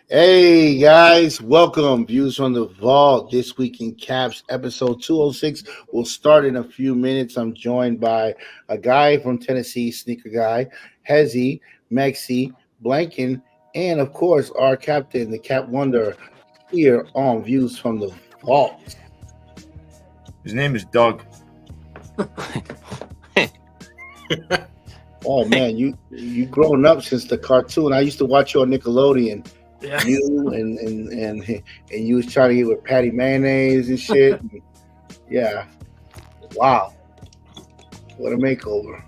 Hey guys, welcome. Views from the Vault. This week in Caps, episode 206 will start in a few minutes. I'm joined by a guy from Tennessee, sneaker guy, Hezzy, Mexi, Blanken, and of course our captain, the Cap Wonder, here on Views from the Vault. His name is Doug. Oh man, you grown up since the cartoon. I used to watch you on Nickelodeon. Yeah. You and you was trying to get with Patty Mayonnaise and shit. Yeah. Wow. What a makeover.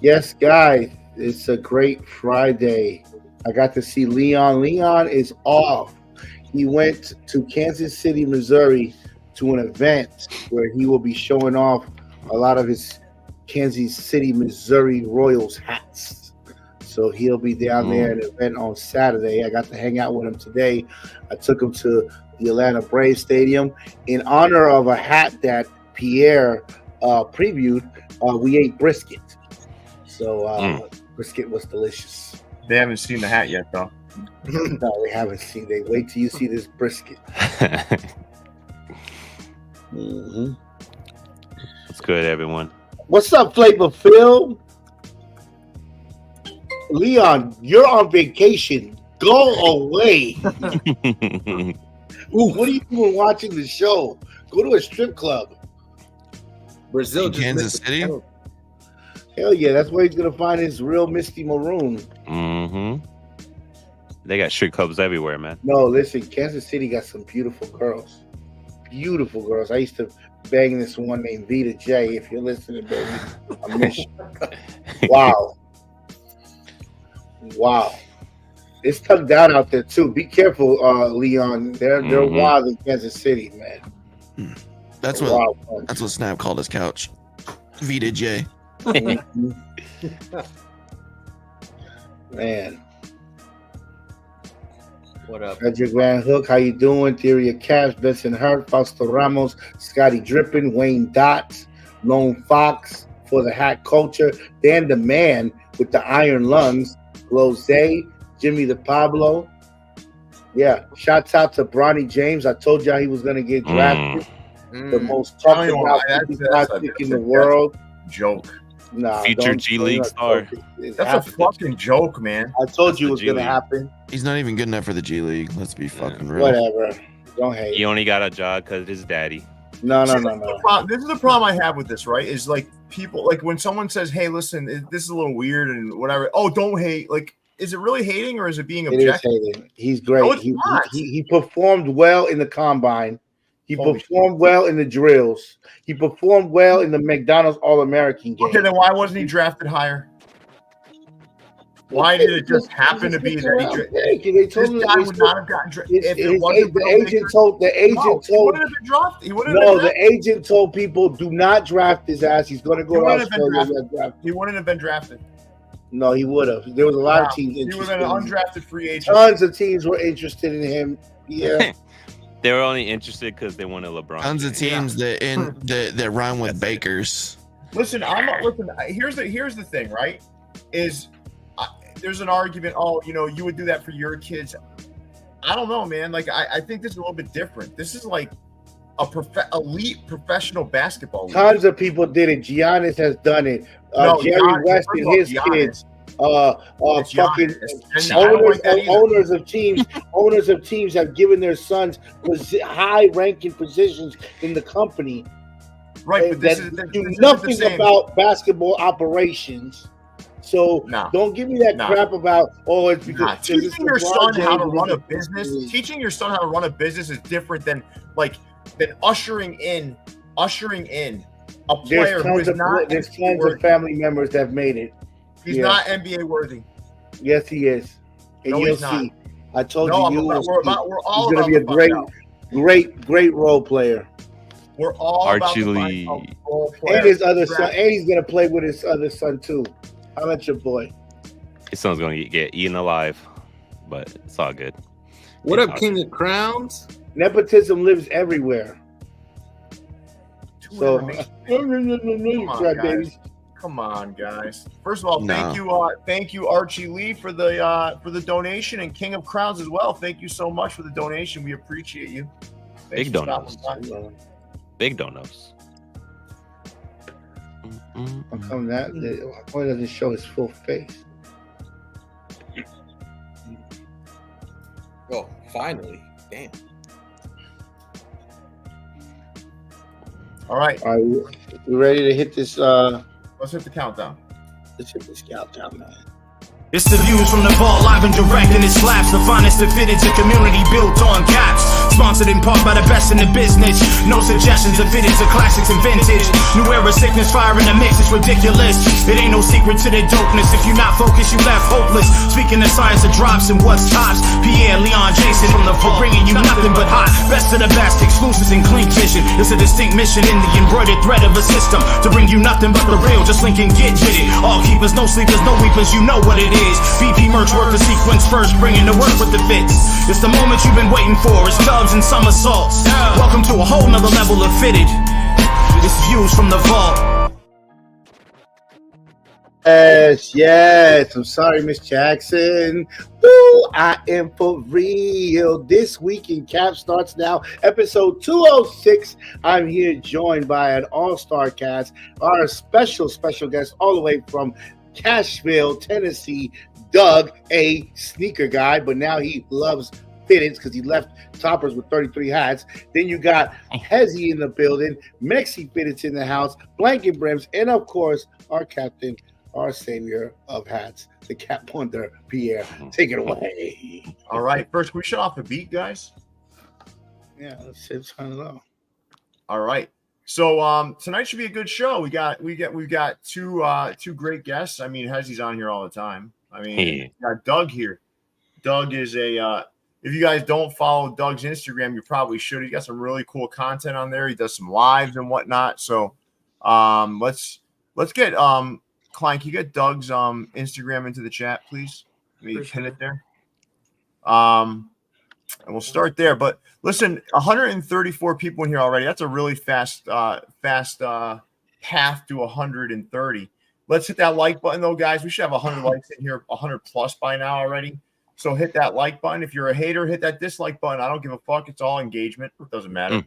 Yes, guys, it's a great Friday. I got to see Leon. Leon is off. He went to Kansas City, Missouri to an event where he will be showing off a lot of his Kansas City, Missouri Royals hats. So he'll be down there at an event on Saturday. I got to hang out with him today. I took him to the Atlanta Braves Stadium in honor of a hat that Pierre previewed. We ate brisket. So brisket was delicious. They haven't seen the hat yet, though. No, they haven't seen. They wait till you see this brisket. What's good, everyone? What's up, Flavor Phil? Leon, you're on vacation. Go away. Ooh, what are you doing watching the show? Go to a strip club. Brazil, in Kansas City. Hell yeah, that's where he's gonna find his real Misty Maroon. They got strip clubs everywhere, man. No, listen, Kansas City got some beautiful girls. Beautiful girls. I used to bang this one named Vita J. If you're listening, baby, I miss you. Wow. Wow. It's tucked down out there too. Be careful, Leon. They're wild in Kansas City, man. That's what Snap called his couch. Vita J. Man. What up? Frederick Van Hook, how you doing? Theory of Caps, Vincent Hurt, Fausto Ramos, Scotty Drippin, Wayne Dots, Lone Fox for the hat culture, Dan the Man with the iron lungs, Lose, Jimmy the Pablo. Yeah, shouts out to Bronny James. I told y'all he was going to get drafted. The most talked about pick in the world. Joke. Nah, Future G League star. That's a fucking joke, man. I told you it was going to happen. He's not even good enough for the G League. Let's be fucking real. Whatever. Don't hate. He only got a job because his daddy. No. This is the problem I have with this, right? Is like people, like when someone says, hey, listen, this is a little weird and whatever. Oh, don't hate. Like, is it really hating or is it being objective? It is hating. He's great. No, it's not. He performed well in the combine. He performed well in the drills. He performed well in the McDonald's All-American game. Okay, then why wasn't he drafted higher? Why did it just happen to be that they told him this guy would not have gotten drafted? The agent told the agent told people, do not draft his ass. He's going to go to Australia. He wouldn't have been drafted. No, he would have. There was a lot of teams interested. He would have been an undrafted free agent. Tons of teams were interested in him. Yeah. They were only interested because they wanted LeBron. Tons of teams that rhyme with bakers. Listen, here's the thing, right? Is there's an argument. Oh, you would do that for your kids. I don't know, man. Like I think this is a little bit different. This is like a elite professional basketball league. Tons of people did it. Giannis has done it. Jerry West and his kids. Fucking owners of teams have given their sons high-ranking positions in the company. Right, but this do nothing about basketball operations. So don't give me that crap about it's because teaching your son how to run a business. Teaching your son how to run a business is different than ushering in a player who is not. There's tons of family members that have made it. He's not NBA worthy. Yes, he is. And you'll see. I told you. We're all he's going to be a great role player. We're all Archie about role player. And his other son. And he's going to play with his other son too. How about your boy? His son's going to get eaten alive, but it's all good. What up, King of Crowns? Nepotism lives everywhere. So, Come on, guys. First of all, thank you, Archie Lee, for the donation, and King of Crowns as well. Thank you so much for the donation. We appreciate you. Thanks Big for donuts. stopping by. Big donuts. How come that? Why doesn't it show his full face? Oh, finally. Damn. All right. Are we ready to hit this? Let's hit the countdown. Let's hit this countdown, man. It's the views from the vault, live and direct, and it slaps the finest of fitteds, a community built on caps. Sponsored in part by the best in the business. No suggestions of fitteds, of classics and vintage. New era sickness, fire in the mix, it's ridiculous. It ain't no secret to the dopeness. If you not focused, you left hopeless. Speaking of science of drops and what's tops, Pierre, Leon, Jason from the vault, bringing you nothing but hot. Best of the best, exclusives and clean vision. It's a distinct mission in the embroidered thread of a system to bring you nothing but the real. Just link and get with it. All keepers, no sleepers, no weepers, you know what it is. BP merch work the sequence first, bringing the work with the fits. It's the moment you've been waiting for. It's dubs and somersaults. Welcome to a whole nother level of fitted. It's views from the vault. Yes. I'm sorry, Miss Jackson. Woo, I am for real. This week in Cap starts now. Episode 206. I'm here joined by an all-star cast. Our special guest all the way from Cashville, Tennessee, Doug, a sneaker guy, but now he loves fitteds because he left Toppers with 33 hats. Then you got Hezzy in the building, Mexi Fitteds in the house, Blanket Brims, and of course, our captain, our savior of hats, the Cap Wonder, Pierre. Take it away. All right. First, can we shut off the beat, guys? Yeah, let's turn it off. All right. So tonight should be a good show. We've got two great guests. I mean, Hezzy's on here all the time. I mean, we got Doug here. Doug is if you guys don't follow Doug's Instagram, you probably should. He got some really cool content on there. He does some lives and whatnot. So let's get Klein, can you get Doug's Instagram into the chat, please? Maybe pin it there. And we'll start there. But listen, 134 people in here already. That's a really fast path to 130. Let's hit that like button, though, guys. We should have 100 likes in here, 100 plus by now already. So hit that like button. If you're a hater, hit that dislike button. I don't give a fuck. It's all engagement. It doesn't matter.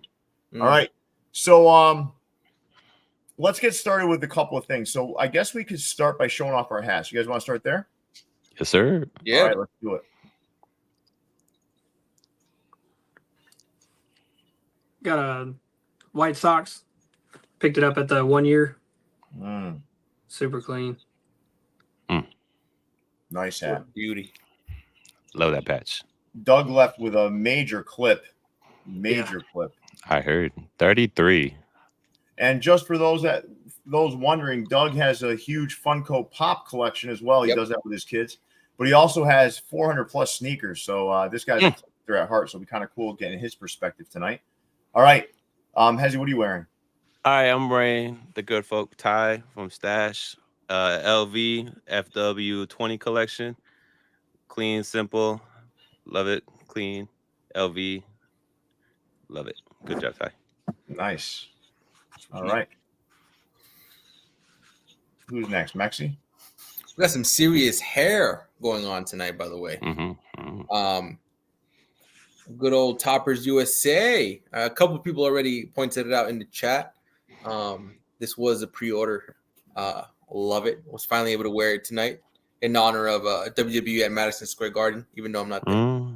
All right. So let's get started with a couple of things. So I guess we could start by showing off our hats. You guys want to start there? Yes, sir. Yeah. All right, let's do it. Got a White Sox. Picked it up at the 1 year. Super clean. Nice hat. Beauty. Love that patch. Doug left with a major clip. Clip. I heard 33. And just for those wondering, Doug has a huge Funko Pop collection as well. He does that with his kids. But he also has 400 plus sneakers. So this guy's a collector at heart. So it'll be kind of cool getting his perspective tonight. All right. Hezzy, what are you wearing? Hi, I'm wearing the Good Folk tie from Stash, LV FW 20 collection. Clean, simple, love it. Clean, LV, love it. Good job, Ty. Nice. All right. Who's next, Mexi? We got some serious hair going on tonight, by the way. Good old Toppers USA. A couple of people already pointed it out in the chat. This was a pre-order. Love it. Was finally able to wear it tonight in honor of WWE at Madison Square Garden, even though I'm not there.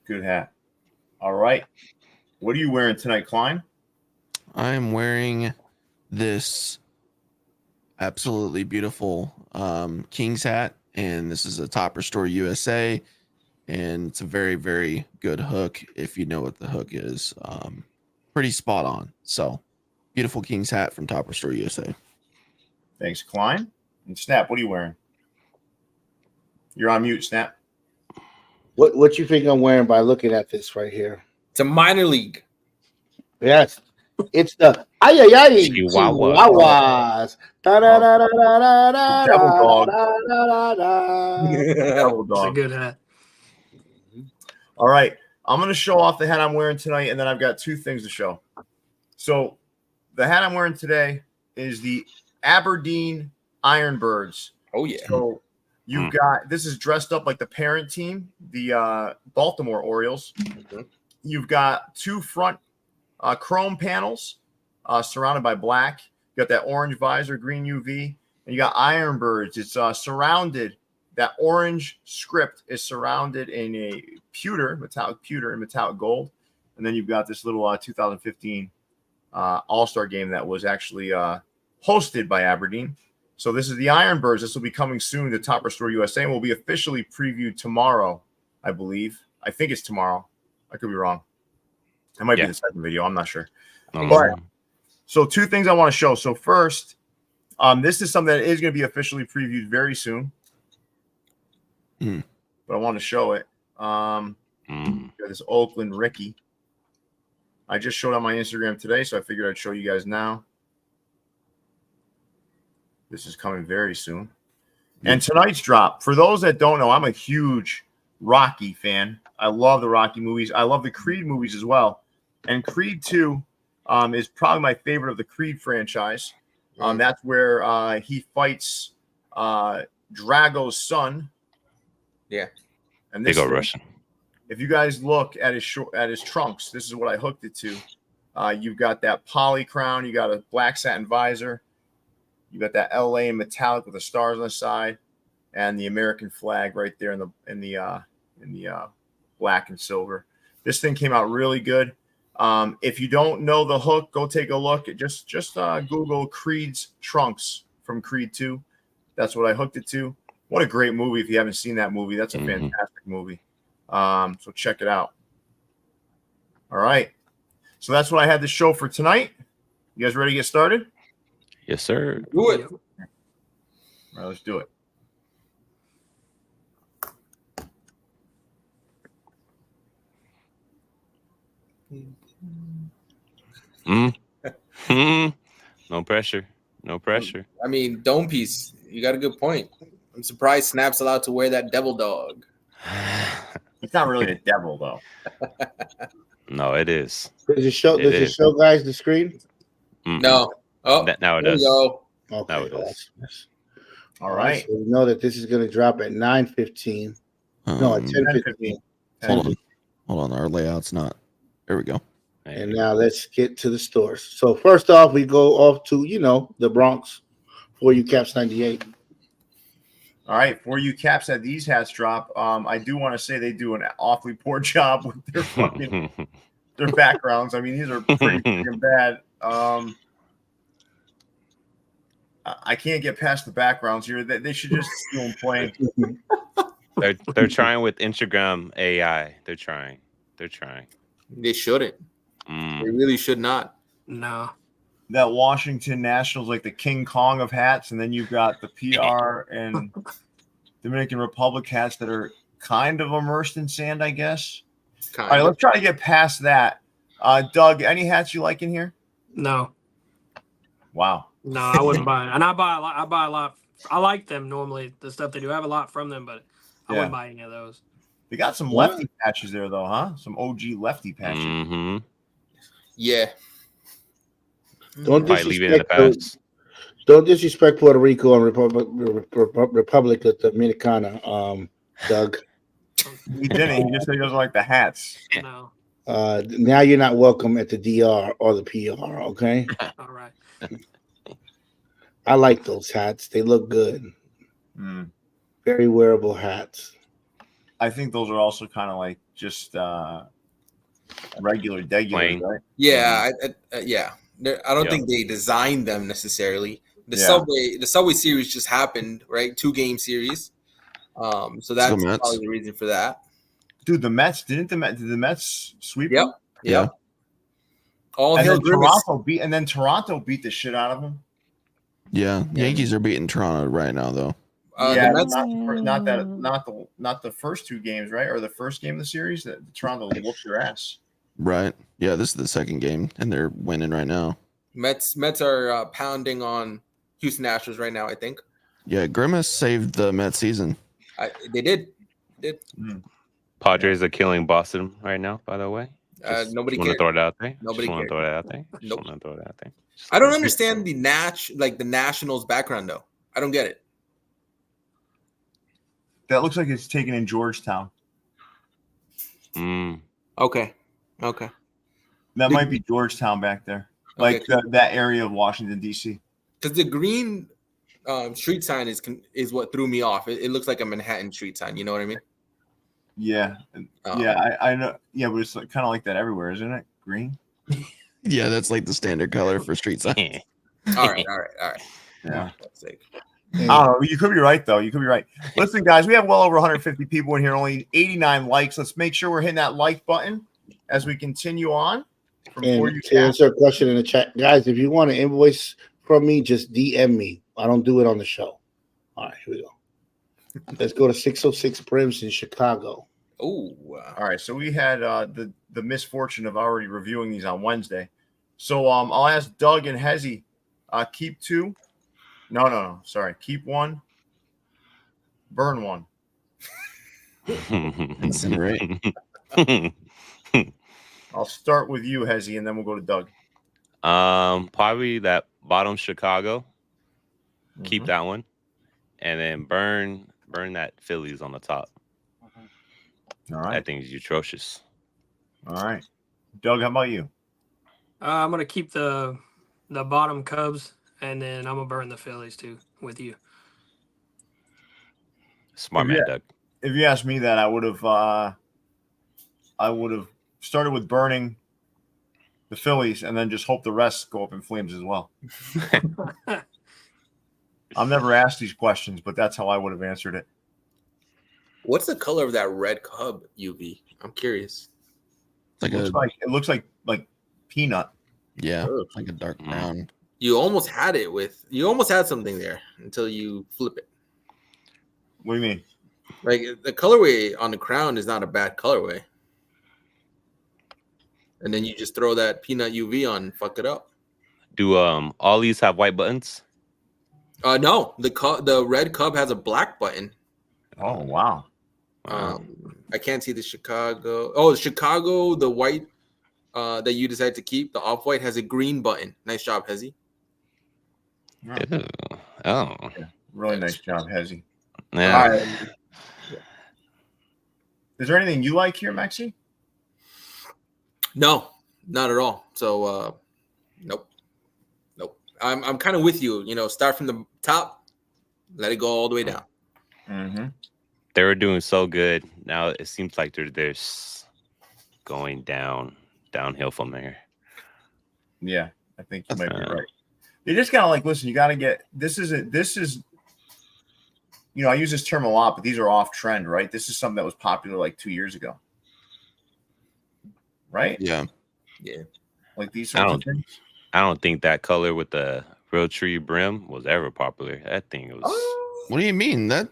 Good hat. All right. What are you wearing tonight, Klein? I'm wearing this absolutely beautiful King's hat, and this is a Topperzstore USA, and it's a very, very good hook if you know what the hook is. Pretty spot on. So, beautiful King's hat from Topperzstore USA. Thanks, Klein. And Snap, what are you wearing? You're on mute, Snap. What you think I'm wearing by looking at this right here? It's a minor league. Yes, it's the Chihuahuas. Devil It's a dog. good hat. All right. I'm going to show off the hat I'm wearing tonight, and then I've got two things to show. So the hat I'm wearing today is the Aberdeen Ironbirds. Oh yeah. So you've got, this is dressed up like the parent team, the Baltimore Orioles. Mhm. You've got two front chrome panels surrounded by black. You got that orange visor, green UV, and you got Ironbirds. It's surrounded. That orange script is surrounded in a metallic pewter, and metallic gold. And then you've got this little 2015 All-Star game that was actually hosted by Aberdeen. So this is the Ironbirds. This will be coming soon to Topperzstore USA and will be officially previewed tomorrow, I believe. I think it's tomorrow. I could be wrong. It might be the second video. I'm not sure. But, so two things I want to show. So first, this is something that is going to be officially previewed very soon. But I want to show it. Got this Oakland Ricky. I just showed on my Instagram today, so I figured I'd show you guys now. This is coming very soon. And tonight's drop, for those that don't know, I'm a huge Rocky fan. I love the Rocky movies. I love the Creed movies as well. And Creed 2 is probably my favorite of the Creed franchise. That's where he fights Drago's son. Yeah. And Big this old Russian. If you guys look at his trunks, this is what I hooked it to. You've got that poly crown. You got a black satin visor. You got that LA in metallic with the stars on the side, and the American flag right there in the black and silver. This thing came out really good. If you don't know the hook, go take a look. Just Google Creed's trunks from Creed 2. That's what I hooked it to. What a great movie! If you haven't seen that movie, that's a fantastic movie. So check it out. All right. So that's what I had to show for tonight. You guys ready to get started? Yes, sir. Do it. All right, let's do it. No pressure. No pressure. I mean, Dome Piece, you got a good point. I'm surprised Snap's allowed to wear that devil dog. It's not really a devil, though. No, it is. Does it show guys the screen? No. Oh, now it there does. you go. Okay. Now it does. All right. So we know that this is going to drop at 9:15. No, at 10:15. Hold on. Our layout's not. There we go. And now let's get to the stores. So first off, we go off to, the Bronx for you Caps 98. All right. For you Caps that these hats drop, I do want to say they do an awfully poor job with their their backgrounds. I mean, these are pretty freaking bad. I can't get past the backgrounds here. They should just do them plain. They're trying with Instagram AI. They're trying. They shouldn't. They really should not. No. That Washington Nationals, like the King Kong of hats, and then you've got the PR and Dominican Republic hats that are kind of immersed in sand, I guess. All right, let's try to get past that. Doug, any hats you like in here? No. Wow. No, I wouldn't buy it. And I buy a lot. I like them normally, the stuff they do. I have a lot from them, but I wouldn't buy any of those. They got some lefty patches there, though, huh? Some OG lefty patches. Yeah. Don't disrespect Puerto Rico and Republic of Dominicana, Doug. He didn't. He just said he doesn't like the hats. No. Now you're not welcome at the DR or the PR, okay? All right. I like those hats. They look good. Very wearable hats. I think those are also kind of like just regular, right? Yeah, I don't think they designed them necessarily. The Subway series just happened, right? 2-game series. So that's probably the reason for that. Dude, the Mets did the Mets sweep them? Yep. All and hail then Toronto beat the shit out of them. Yeah, Yankees are beating Toronto right now, though. The Mets, not the first 2 games, right? Or the first game of the series that Toronto whooped their ass. Right. Yeah, this is the second game, and they're winning right now. Mets are pounding on Houston Astros right now, I think. Yeah, Grimace saved the Mets season. They did. Padres are killing Boston right now, by the way. Nobody cares. cares. Throw it out there. Nobody cares. Throw it out there. Nope. Want to throw it out there. I don't understand the Nationals background though. I don't get it. That looks like it's taken in Georgetown. Okay. That might be Georgetown back there, like that area of Washington D.C. Because the green street sign is what threw me off. It looks like a Manhattan street sign. You know what I mean? Yeah, I know. Yeah, but it's kind of like that everywhere, isn't it? Green. Yeah, that's like the standard color for street signs. All right. Yeah. That's sick. I don't know. You could be right, though. You could be right. Listen, guys, we have well over 150 people in here, only 89 likes. Let's make sure we're hitting that like button as we continue on. And to answer a question in the chat, guys, if you want an invoice from me, just DM me. I don't do it on the show. All right, here we go. Let's go to 606 Brims in Chicago. Oh, all right. So we had the misfortune of already reviewing these on Wednesday. So I'll ask Doug and Hezzy, keep 2. No. Sorry. Keep 1. Burn 1. Incinerate. I'll start with you, Hezzy, and then we'll go to Doug. Probably that bottom Chicago. Keep that one, and then burn that Phillies on the top. All right. That thing's atrocious. All right, Doug, how about you? I'm gonna keep the bottom Cubs, and then I'm gonna burn the Phillies too with you. Smart man, Doug. If you asked me that, I would have started with burning the Phillies and then just hope the rest go up in flames as well. I'm never asked these questions, but that's how I would have answered it. What's the color of that red Cub UV? I'm curious. It looks like peanut. Yeah, like a dark brown. You almost had something there until you flip it. What do you mean? Like the colorway on the crown is not a bad colorway. And then you just throw that peanut UV on and fuck it up. Do all these have white buttons? No, the red Cub has a black button. Oh wow. I can't see the Chicago. Oh, Chicago, the white that you decided to keep, the off-white has a green button. Nice job, Hezzy. Oh. Yeah, really nice job, Hezzy. Yeah. All right. Is there anything you like here, Maxie? No, not at all. So, nope. I'm kind of with you. Start from the top, let it go all the way down. Mm-hmm. They were doing so good. Now it seems like they're going downhill from there. Yeah, I think you might be right. You just gotta listen. You gotta get this is. I use this term a lot, but these are off trend, right? This is something that was popular like 2 years ago, right? Yeah. Like these sorts of things. I don't think that color with the real tree brim was ever popular. That thing was. What do you mean? That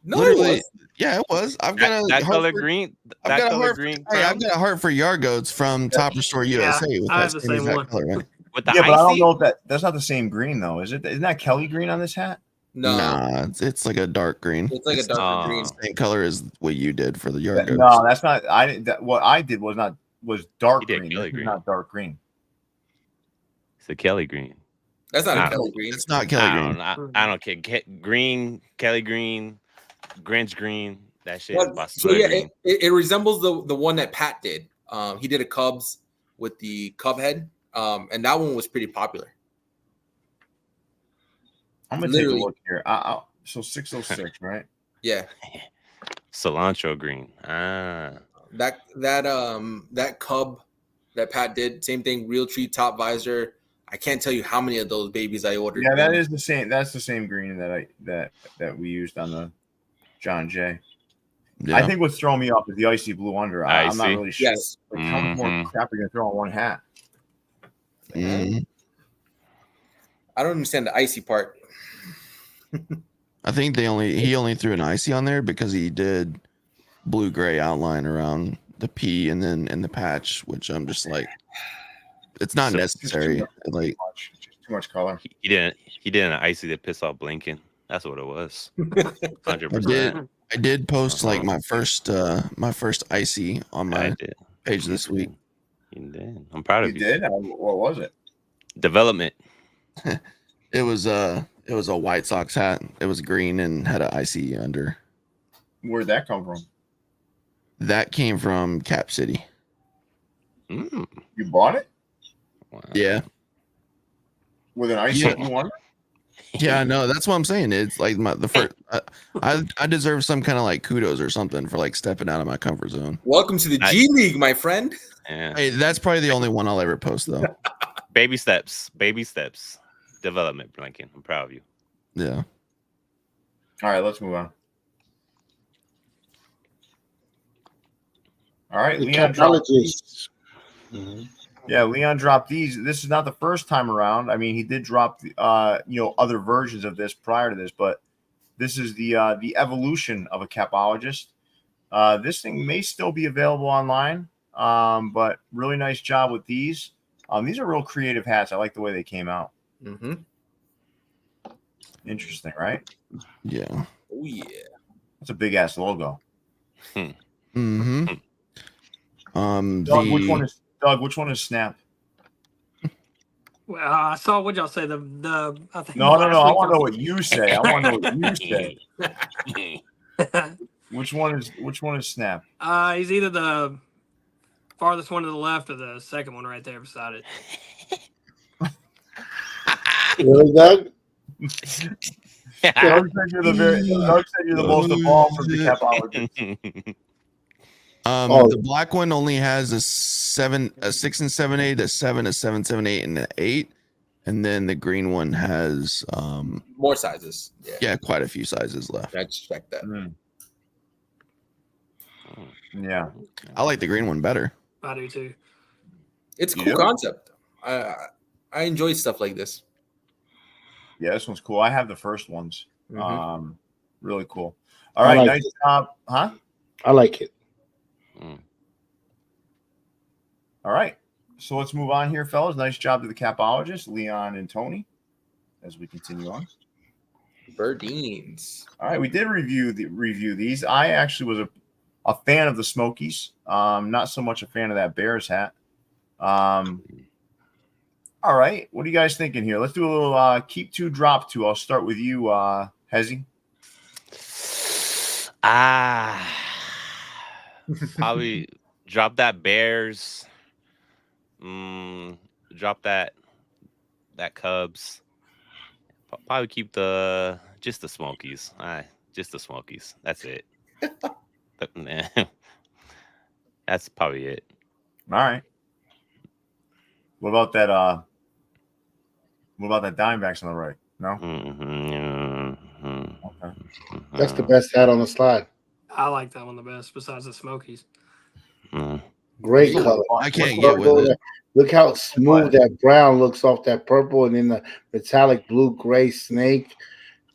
no, it was. Yeah, it was. I've that, got that color green. That color green. Hey, I've got a heart for Yargoats from Topperzstore USA. With I have the same one. Color, right? With the but icy? I don't know if that's not the same green though. Is it? Isn't that Kelly green on this hat? No, nah, it's like a dark green. It's like a dark green. Same color as what you did for the Yargoats. No, that's not. What I did was dark green, not dark green. It's a Kelly green. That's not a Kelly green. It's not Kelly green. I don't care. Green, Kelly green, Grinch green. That shit. It resembles the one that Pat did. He did a Cubs with the Cub head, and that one was pretty popular. I'm gonna take a look here. So 606, right? Yeah. Cilantro green. That Cub that Pat did, same thing. Real tree top visor. I can't tell you how many of those babies I ordered. Yeah, that is the same. That's the same green that we used on the John Jay. Yeah. I think what's throwing me off is the icy blue under. I'm not really sure. Yes. Like, how much more crap are you gonna throw on one hat? I don't understand the icy part. I think he only threw an icy on there because he did blue gray outline around the P and then in the patch, which I'm just like, it's not necessary. Like too much color. He did an icy that pissed off Blinken. That's what it was. 100%. I did post like my first icy on my page this week. You did. I'm proud of you. You did? What was it? Development. It was a White Sox hat. It was green and had an IC under. Where'd that come from? That came from Cap City. Mm. You bought it Wow. Yeah. with an ice Yeah. one? Yeah, no, that's what I'm saying. It's like the first. I deserve some kind of like kudos or something for like stepping out of my comfort zone. Welcome to the G League, my friend. Yeah. Hey, that's probably the only one I'll ever post though. Baby steps. Baby steps. Development, Blanken. I'm proud of you. Yeah. All right, let's move on. All right, The Leon dropped capologist. Yeah, Leon dropped these. This is not the first time around. I mean, he did drop other versions of this prior to this, but this is the evolution of a capologist. This thing may still be available online, but really nice job with these. These are real creative hats. I like the way they came out. Mm-hmm. Interesting, right? Yeah. Oh yeah. That's a big ass logo. Mm-hmm. Doug, which one is Snap? Well, I saw what y'all say. I think No. I last week want to know was- what you say. I want to know what you say. Which one is Snap? He's either the farthest one to the left or the second one right there beside it. Really, Doug? Doug said you're the most evolved from the capologist. The black one only has a 6 and 7/8, a 7, a 7, 7/8, and an 8, and then the green one has More sizes. yeah, quite a few sizes left. I just checked that. Yeah, I like the green one better. I do too. It's a You cool do? concept. I enjoy stuff like this. yeah, this one's cool. I have the first ones. Mhm. Really cool. All I right, like nice it. job, huh? I like it. All right, so let's move on here, fellas. Nice job to the capologist, Leon and Tony, as we continue on. Birdines. All right, we did review these. I actually was a fan of the Smokies. Not so much a fan of that Bears hat. All right, what are you guys thinking here? Let's do a little keep two, drop two. I'll start with you, Hezzy. Probably drop that Bears. Drop that Cubs. Probably keep just the Smokies. Just the Smokies. That's it. That's probably it. All right. What about that? What about that Diamondbacks on the right? No. Okay. That's the best hat on the slide. I like that one the best, besides the Smokies. Great color. I can't get with it. Look how smooth that brown looks off that purple, and then the metallic blue gray snake.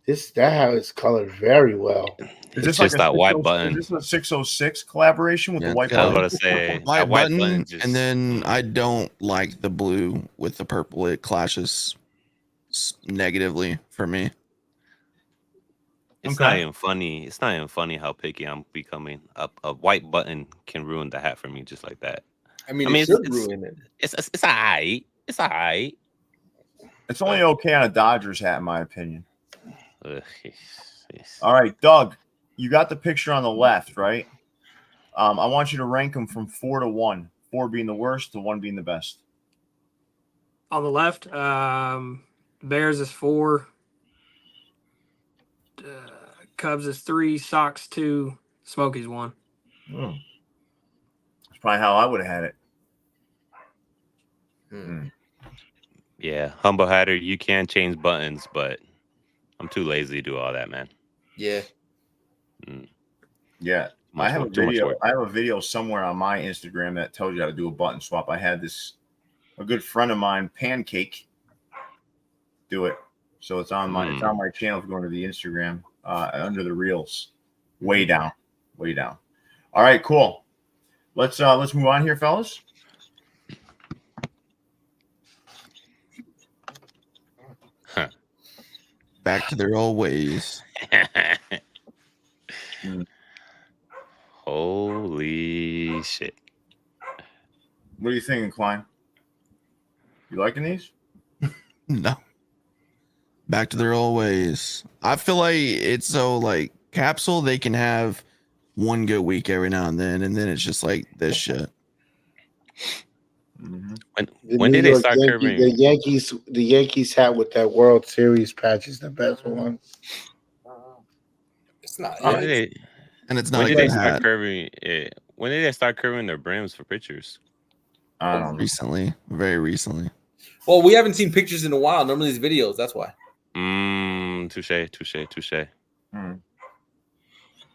That hat is colored very well. Is It's just that white button. Is this a 606 collaboration with Yeah, the white I was button? about to say White that white button, button just, and then I don't like the blue with the purple. It clashes negatively for me. it's not even funny. It's not even funny how picky I'm becoming. A white button can ruin the hat for me just like that. I mean, it it should ruin it. It's alright. It's alright. It's only okay on a Dodgers hat, in my opinion. Ugh. All right, Doug, you got the picture on the left, right? I want you to rank them from 4 to 1. 4 being the worst, to 1 being the best. On the left, Bears is 4. Cubs is 3. Sox 2. Smokies 1. That's probably how I would have had it. Yeah, humble hatter. You can change buttons, but I'm too lazy to do all that, man. Yeah. Yeah. I have a video somewhere on my Instagram that tells you how to do a button swap. I had a good friend of mine, Pancake, do it. So it's on my channel if you go into the Instagram under the reels. Way down. All right, cool. Let's move on here, fellas. Back to their old ways. Holy shit. What are you thinking, Klein? You liking these? No. Back to their old ways. I feel like it's so like Capsule, they can have one good week every now and then it's just like this shit. When did they start Yankee, curving? the Yankees hat with that World Series patch is the best one. It's not. When did they? And it's not When a did good they start hat. curving? When did they start curving their brims for pictures? I don't know. Recently, very recently. Well, we haven't seen pictures in a while. Normally, it's videos. That's why. Touche. I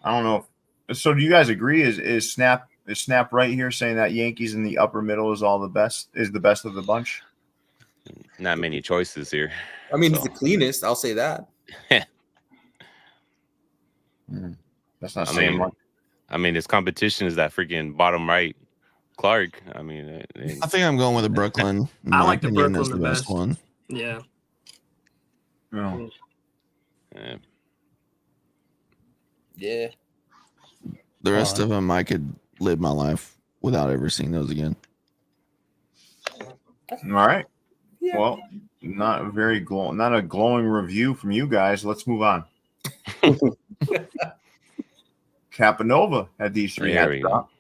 don't know. So, do you guys agree? Is Snap right here saying that Yankees in the upper middle is the best of the bunch? Not many choices here. I mean, So. he's the cleanest. I'll say that. That's not saying much. I mean, his competition is that freaking bottom right Clark. I mean, I think I'm going with the Brooklyn. In I my like the opinion, Brooklyn is the best one. Yeah. No. Yeah. The rest of them, I could live my life without ever seeing those again. All right. Yeah. Well, not a glowing review from you guys. Let's move on. Capanova had these three hats drop.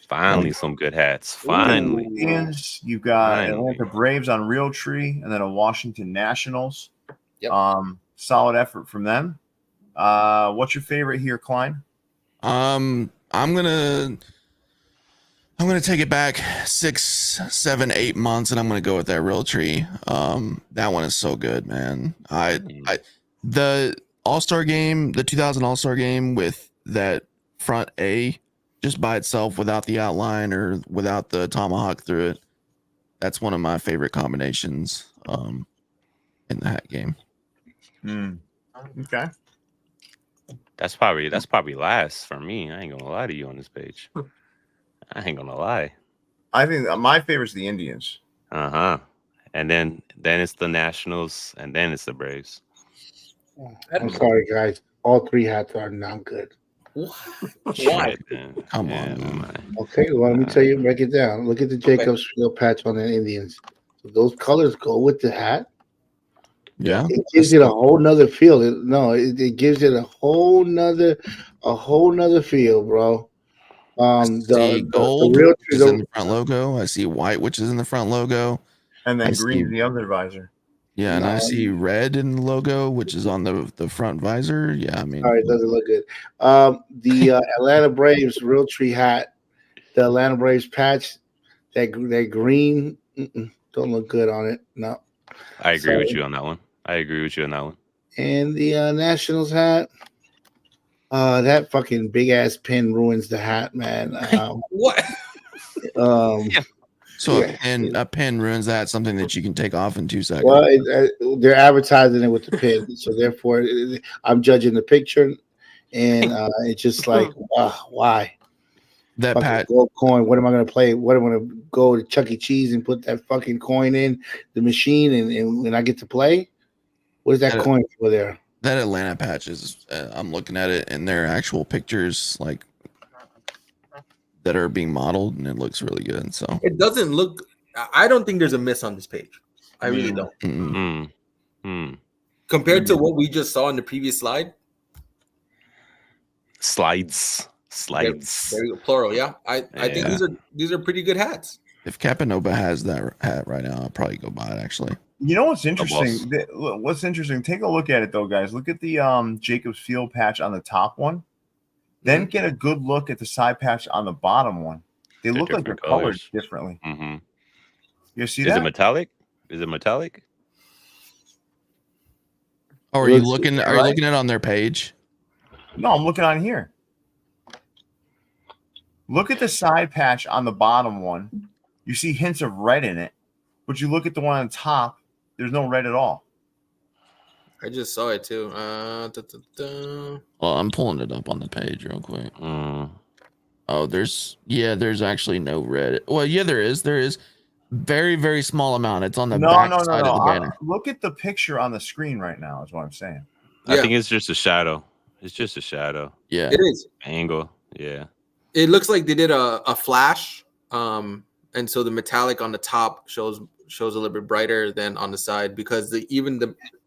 Finally, some good hats. Finally. Indians, you've got Atlanta Braves on Realtree, and then a Washington Nationals. Yep. Solid effort from them. What's your favorite here, Klein? I'm gonna take it back 6, 7, 8 months, and I'm gonna go with that Realtree. That one is so good, man. The All-Star game, the 2000 All-Star game with that front A just by itself without the outline or without the tomahawk through it. That's one of my favorite combinations in the hat game. Okay. That's probably last for me. I ain't gonna lie to you on this page. I ain't gonna lie. I think my favorite's the Indians. And then it's the Nationals, and then it's the Braves. I'm sorry, guys. All three hats are not good. Why? Come on, man. Okay, well, let me tell you, break it down. Look at the Jacobs field patch on the Indians. So those colors go with the hat. Yeah, it gives it a whole nother feel. It gives it a whole nother feel, bro. The gold, which is in the front logo. I see white, which is in the front logo, and then green, the other visor. Yeah, and I see red in the logo, which is on the front visor. Yeah, I mean, all right, doesn't look good. The Atlanta Braves Realtree hat, the Atlanta Braves patch, that green don't look good on it. No, I agree with you on that one. And the Nationals hat, that fucking big ass pin ruins the hat, man. What? So a pin ruins that, something that you can take off in 2 seconds. Well, they're advertising it with the pin, so therefore I'm judging the picture, and it's just like, why? That fucking gold coin. What am I going to play? What am I going to go to Chuck E. Cheese and put that fucking coin in the machine, and I get to play? What is that coin for there? That Atlanta patch is. I'm looking at it, and there are actual pictures like that are being modeled, and it looks really good. So it doesn't look. I don't think there's a miss on this page. I really don't. Compared to what we just saw in the previous slide. Slides. There you go, plural. Yeah, I think these are pretty good hats. If Capanova has that hat right now, I'll probably go buy it. Actually, you know what's interesting? What's interesting? Take a look at it though, guys. Look at the Jacobs Field patch on the top one. Then get a good look at the side patch on the bottom one. They look like they're colored differently. You see that? Is it metallic? Oh, are you looking? Are you looking at it on their page? No, I'm looking on here. Look at the side patch on the bottom one. You see hints of red in it, but you look at the one on the top. There's no red at all. I just saw it too. Well, I'm pulling it up on the page real quick. Oh, there's actually no red. Well, yeah, there is. There is very, very small amount. It's on the back side of the banner. Look at the picture on the screen right now. Is what I'm saying. I think it's just a shadow. It's just a shadow. Yeah, it is angle. Yeah, it looks like they did a flash. And so the metallic on the top shows shows a little bit brighter than on the side because even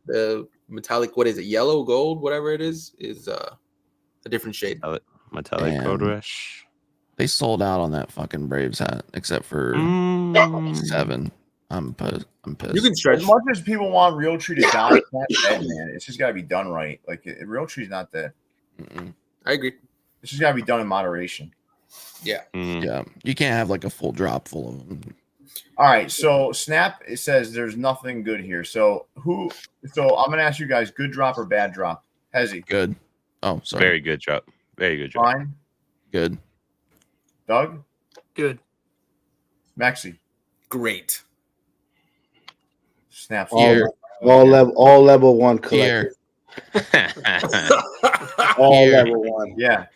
the metallic, what is it, yellow, gold, whatever it is a different shade. Metallic Damn. Road Rush. They sold out on that fucking Braves hat, except for 7. I'm pissed. You can stretch. As much as people want Realtree to die, it's not dead, man. It's just got to be done right. Like Realtree's not dead. I agree. It's just got to be done in moderation. Yeah. Yeah, you can't have like a full drop full of them. All right, so Snap, it says there's nothing good here. So I'm gonna ask you guys, good drop or bad drop? Hezzy. Good. Oh, sorry. Very good drop. Very good drop. Fine. Good. Doug. Good. Maxie. Great. Snap. All level 1 collector. All Pierre. level 1. Yeah.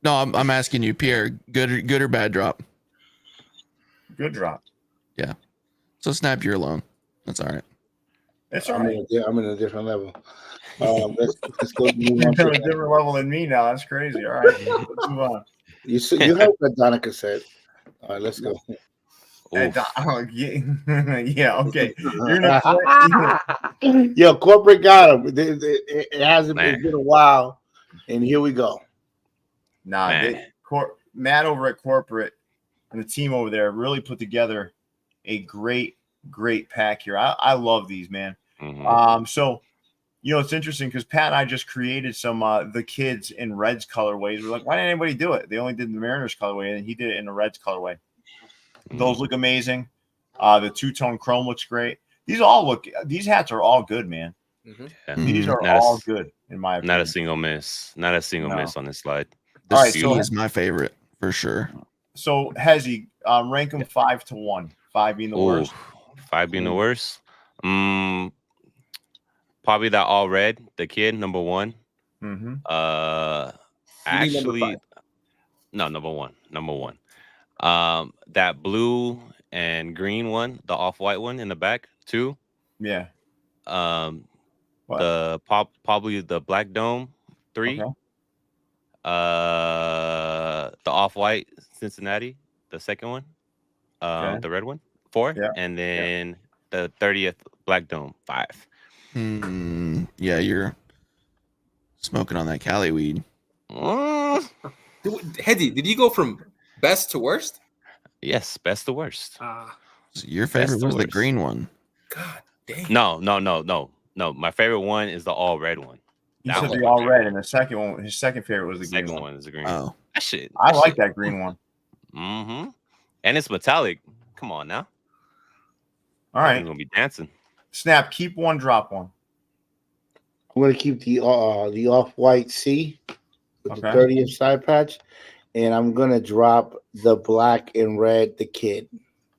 No, I'm asking you, Pierre. Good or bad drop? Good drop. Yeah. So Snap, you're alone. That's all right. It's all right. I'm in a different level. Let's go. You're on a different level than me now. That's crazy. All right, let's move on. You heard what Donica said. All right, let's go. Yeah, okay. Yo, corporate got him. It hasn't been a while, and here we go. Matt over at corporate and the team over there really put together a great pack here. I love these, man. So it's interesting because Pat and I just created some the kids in Reds colorways. We're like, why didn't anybody do it? They only did the Mariners colorway, and he did it in the Reds colorway. Those look amazing. The two-tone chrome looks great. These hats are all good, man. These are all good in my opinion. Not a single miss. Not a single miss on this slide. This is my favorite for sure. So Hezzy, rank them 5 to 1. 5 being the worst. 5 being the worst. Probably that all red, the kid, number 1. Actually, no, number 1. Number 1. That blue and green one, the off-white one in the back, 2. Yeah. Probably the black dome, 3. Okay. The off-white Cincinnati, the second one. The red one, 4. Yeah. And then the 30th black dome, 5. Yeah, you're smoking on that Cali weed. Hezzy, did you go from best to worst? Yes, best to worst. So your favorite was the green one. God dang. No. My favorite one is the all red one. You said the all red, and the second one, his second favorite was the green second one. Is the green. Oh, that shit. I like that green one. And it's metallic. Come on now. All right, I'm gonna be dancing. Snap, keep 1, drop 1. I'm gonna keep the off-white C with the 30th side patch, and I'm gonna drop the black and red, the kid,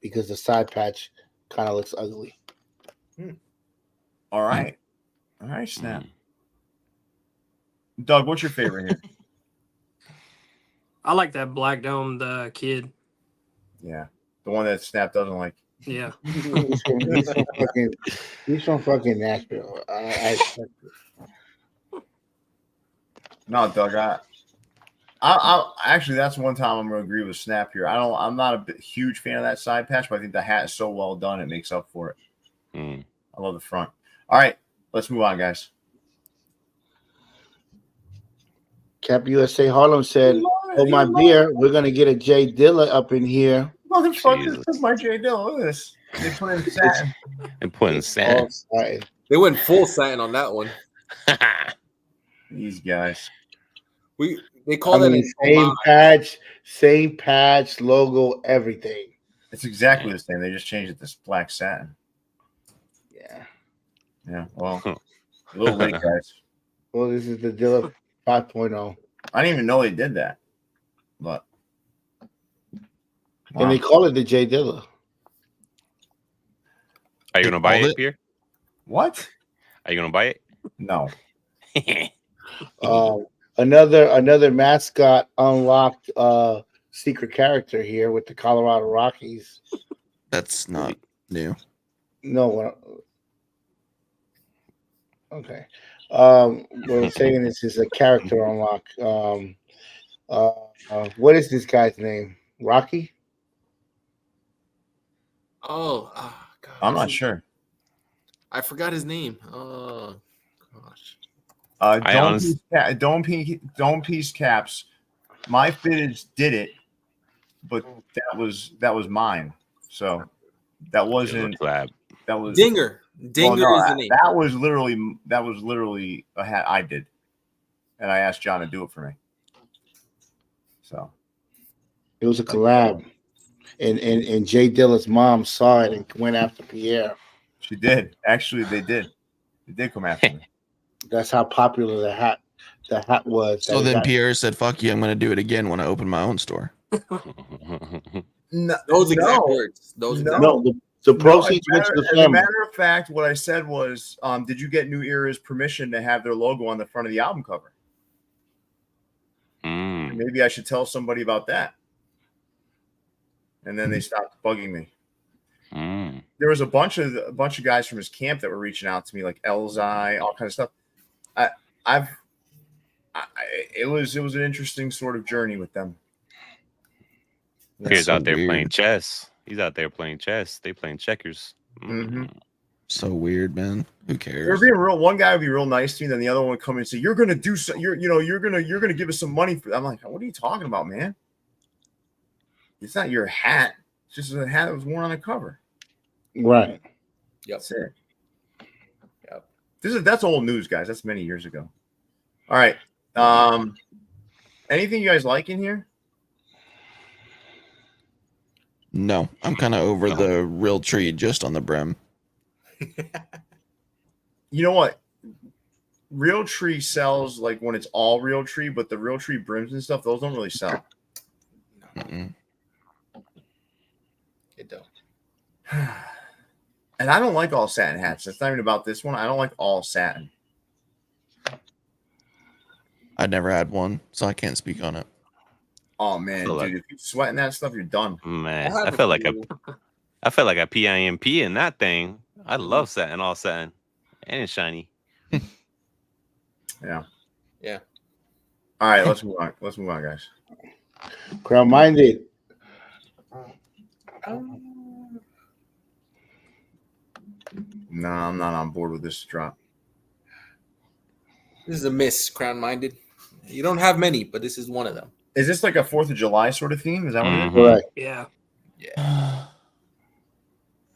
because the side patch kind of looks ugly. All right, Snap. Doug, what's your favorite here? I like that black dome, the kid. Yeah, the one that Snap doesn't like. Yeah. He's from fucking Nashville. No, Doug, I actually, that's one time I'm gonna agree with Snap here. I'm not a huge fan of that side patch, but I think the hat is so well done it makes up for it. I love the front. All right, let's move on, guys. Cap USA Harlem said, "Oh my beer, we're gonna get a Jay Dilla up in here." Motherfuckers took my J Dilla. Look at this. They put in satin. And putting satin. They went full satin on that one. These guys. They call that same patch, logo, everything. It's exactly the same. They just changed it to black satin. Yeah. Well, a little late, guys. Well, this is the Dilla 5.0. I didn't even know they did that. But and they call it the J Dilla. Are you gonna buy it, Pierre? What? Are you gonna buy it? No. Another mascot unlocked secret character here with the Colorado Rockies. That's not new. No. Okay. What I'm saying is a character unlock. What is this guy's name? Rocky? Oh, God. I'm not sure. I forgot his name. Oh, gosh. Don't piece caps. MyFitteds did it, but that was mine. So that wasn't Collab. that was Dinger. Dinger is the name. That was literally a hat I did, and I asked John to do it for me. So It was a collab, and Jay Dilla's mom saw it and went after Pierre. She did. Actually, they did. They did come after me. That's how popular the hat was. So then Pierre said, "Fuck you! I'm going to do it again when I open my own store." No, Those exact words. Those exact no. The proceeds went to the As a family. matter of fact, what I said was, did you get New Era's permission to have their logo on the front of the album cover? Maybe I should tell somebody about that. And then they stopped bugging me. There was a bunch of guys from his camp that were reaching out to me, like Elzai, all kinds of stuff. It was an interesting sort of journey with them. He's out there playing chess. He's out there playing chess. They playing checkers. So weird, man. Who cares? They're being real. One guy would be real nice to me, then the other one would come in and say, "You're gonna do so. You're gonna give us some money for." I'm like, "What are you talking about, man? It's not your hat. It's just a hat that was worn on the cover." Right. Yep. That's it. Yep. That's old news, guys. That's many years ago. All right. Anything you guys like in here? No, I'm kind of over the real tree just on the brim. You know what? Real tree sells like when it's all real tree, but the real tree brims and stuff, those don't really sell. It don't. And I don't like all satin hats. That's not even about this one. I don't like all satin. I never had one, so I can't speak on it. Oh man, dude, if you're sweating that stuff, you're done. Man, I felt like a PIMP in that thing. I love satin, all satin, and it's shiny. Yeah. Yeah. All right, let's move on. Let's move on, guys. Crowd minded. No, I'm not on board with this drop. This is a miss, Crown Minded. You don't have many, but this is one of them. Is this like a 4th of July sort of theme? Is that what it is? Right. Yeah.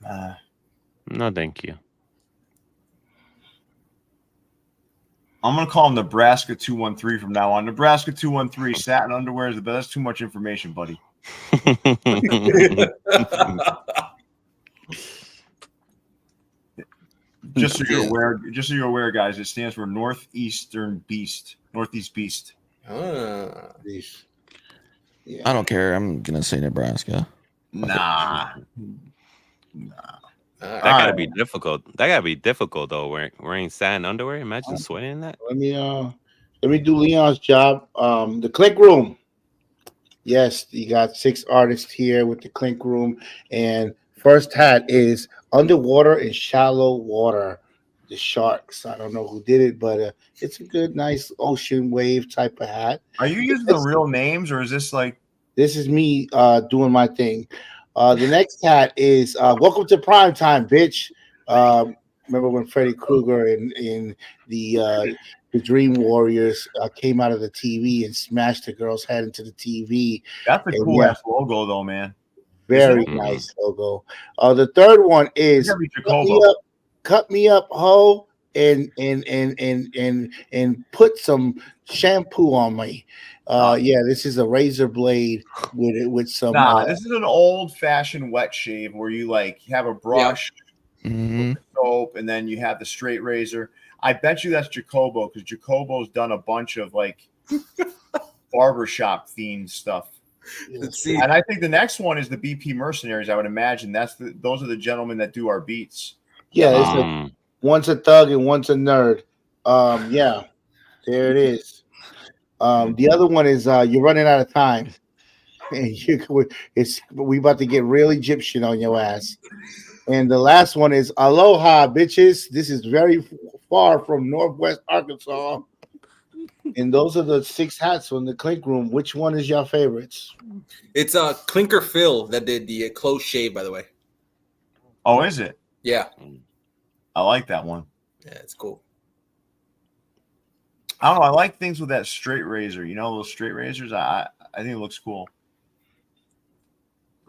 Yeah. No, thank you. I'm gonna call him Nebraska 213 from now on. Nebraska 213 satin underwear is the best. That's too much information, buddy. Just so you're aware, guys, it stands for Northeast Beast. Yeah. I don't care. I'm gonna say Nebraska. Nah. That gotta be difficult. That gotta be difficult though. Wearing satin underwear. Imagine sweating in that. Let me do Leon's job. The Clink Room. Yes, you got 6 artists here with the Clink Room, and first hat is Underwater in Shallow Water. The Sharks. I don't know who did it, but it's a good, nice ocean wave type of hat. Are you using the real names, or is this like? This is me doing my thing. The next hat is Welcome to Prime Time, bitch. Remember when Freddy Krueger in the Dream Warriors came out of the TV and smashed the girl's head into the TV? That's a cool ass logo, though, man. Very nice logo. The third one is cut me up, ho, and put some shampoo on me. Yeah, this is a razor blade with some. This is an old fashioned wet shave where you like have a brush, soap, and then you have the straight razor. I bet you that's Jacobo, because Jacobo's done a bunch of like barbershop themed stuff. And I think the next one is the BP Mercenaries. I would imagine those are the gentlemen that do our beats. Yeah, it's one's a thug and one's a nerd. Yeah, there it is. The other one is you're running out of time, and we about to get real Egyptian on your ass. And the last one is Aloha, bitches. This is very far from Northwest Arkansas. And those are the 6 hats from the Clink Room. Which one is your favorites? It's Clinker Phil that did the close shave, by the way. Oh, is it? Yeah. I like that one. Yeah, it's cool. I don't know. I like things with that straight razor. You know, those straight razors. I think it looks cool.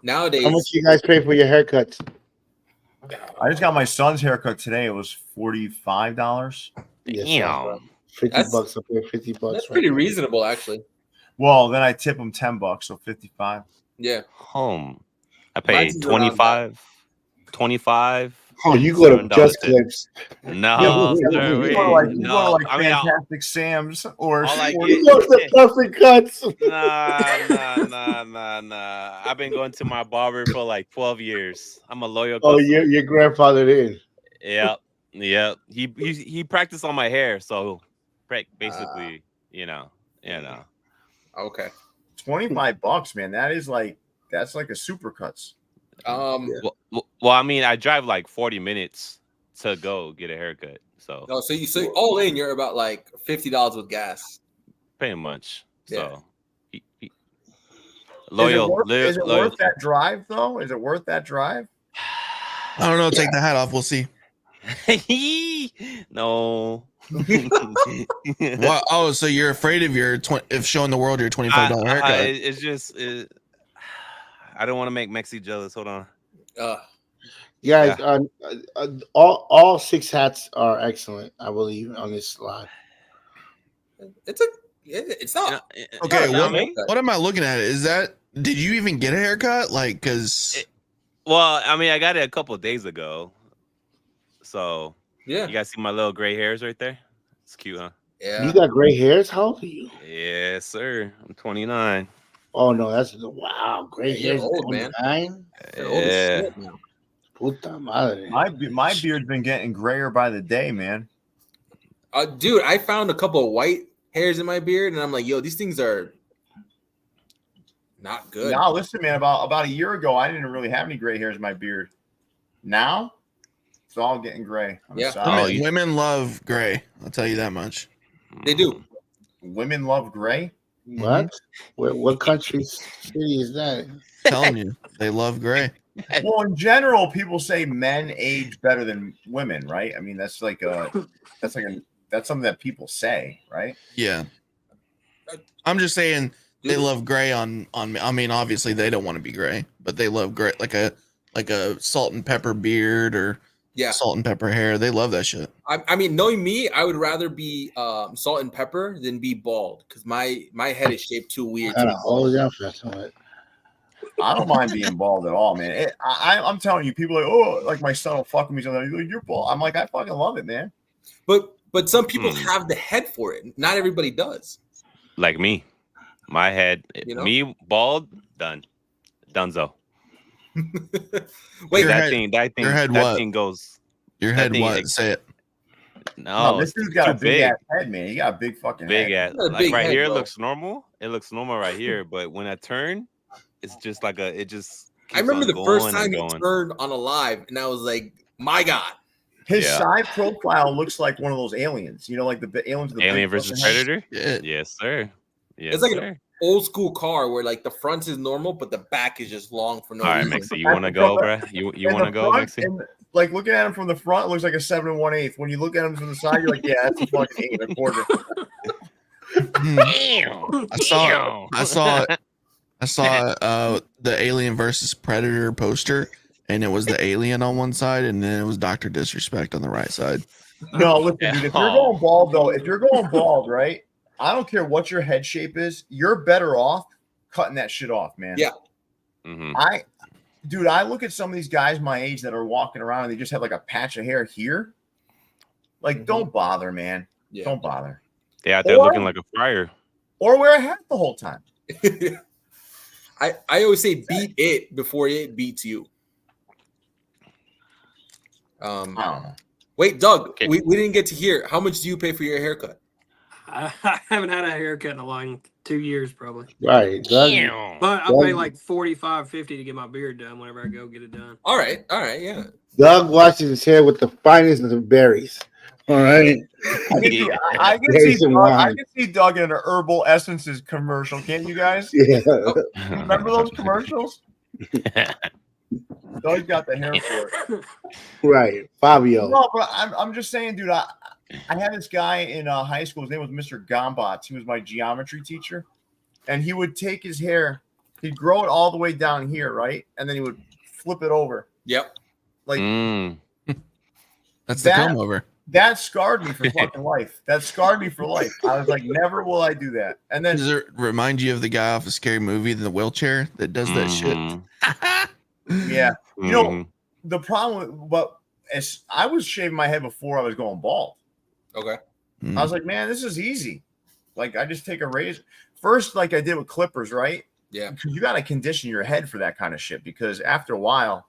Nowadays, How much you guys pay for your haircuts? I just got my son's haircut today. It was $45. Damn. 50 bucks up here, 50 bucks. that's pretty reasonable, actually. Well, then I tip him $10, so 55. Yeah. Home. I paid Mine's around 25. Oh, you go to $7 Just tip. Clips. No, You sir, go wait. to like, No, I mean, Fantastic Sam's or all I You go to the Perfect Cuts. Nah. I've been going to my barber for like 12 years. I'm a loyal Oh, customer. your grandfather did. Yep. He practiced on my hair, so basically, you know. Okay. $25, man. That's like a supercuts. Well, I mean, I drive like 40 minutes to go get a haircut, so No, so all in, you're about like $50 with gas. pretty much. Yeah. So loyal. Is it worth that drive though? Is it worth that drive? I don't know. Take the hat off. We'll see. No. Well, oh, so you're afraid of if showing the world your $25 haircut? It's just I don't want to make Mexi jealous. Hold on. Guys, all 6 hats are excellent, I believe, on this slide. It's not. Okay, not what am I looking at? Did you even get a haircut? Like, because well, I mean, I got it a couple of days ago. So yeah, you guys see my little gray hairs right there? It's cute, huh? Yeah. You got gray hairs? How old are you? Yes, sir. I'm 29. Oh no, that's wow, gray You're hairs. old, man. 29? You're old as Yeah. shit now. Puta madre. My beard's been getting grayer by the day, man. Dude, I found a couple of white hairs in my beard, and I'm like, yo, these things are not good. Now, listen, man. About a year ago, I didn't really have any gray hairs in my beard. Now, it's all getting gray. Yeah. Women love gray. I'll tell you that much. They do. Women love gray. What? What country's city is that? Telling you, they love gray. Well, in general, people say men age better than women, right? I mean, that's something that people say, right? Yeah. I'm just saying they love gray on I mean, obviously they don't want to be gray, but they love gray like a salt and pepper beard or salt and pepper hair. They love that shit. I mean, knowing me, I would rather be salt and pepper than be bald because my head is shaped too weird. I don't mind being bald at all, man. I'm telling you, people are like, oh, like my son will fuck with me. Like, you're bald. I'm like, I fucking love it, man. But some people have the head for it. Not everybody does. Like me, my head, me bald, donezo. Wait, that thing goes. Your head what? Say it. No, this dude's got a big ass head, man. You got a big fucking big head. ass. Like right here, it looks normal. It looks normal right here, but when I turn, it's just like it just. I remember the first time you turned on a live, and I was like, my God. His side profile looks like one of those aliens, like the aliens. Alien versus Predator. Yeah. Yes, sir. Yes, it's like an old school car where like the front is normal, but the back is just long for no reason. All right, Mexi, you want to go, bro? You want to go, Mexi? Like looking at him from the front, it looks like a 7 1/8. When you look at him from the side, you're like, yeah, that's a fucking 8 1/4. I saw the Alien versus Predator poster, and it was the alien on one side, and then it was Dr. Disrespect on the right side. No, listen, dude, if you're going bald, though, right? I don't care what your head shape is. You're better off cutting that shit off, man. Yeah. Mm-hmm. I look at some of these guys my age that are walking around and they just have like a patch of hair here. Like, don't bother, man. Yeah. Don't bother. They out there looking like a friar. Or wear a hat the whole time. I always say beat it before it beats you. I don't know. Wait, Doug, we didn't get to hear. How much do you pay for your haircut? I haven't had a haircut in a long 2 years, probably. Right. But I pay like $45.50 to get my beard done whenever I go get it done. All right, yeah. Doug washes his hair with the finest of the berries. All right. I can see Doug in an Herbal Essences commercial. Can't you guys? Yeah. Remember those commercials? Doug's got the hair for it. Right, Fabio. No, but I'm just saying, dude. I had this guy in high school. His name was Mr. Gombots. He was my geometry teacher, and he would take his hair, he'd grow it all the way down here, right, and then he would flip it over. Yep. Like that's the comb over. That scarred me for fucking life. That scarred me for life. I was like, never will I do that. And then Does it remind you of the guy off a scary movie in the wheelchair that does that shit? yeah, you know the problem. But as I was shaving my head before I was going bald. Okay. I was like, man, this is easy. Like I just take a razor first, like I did with clippers, right? Yeah. You got to condition your head for that kind of shit because after a while,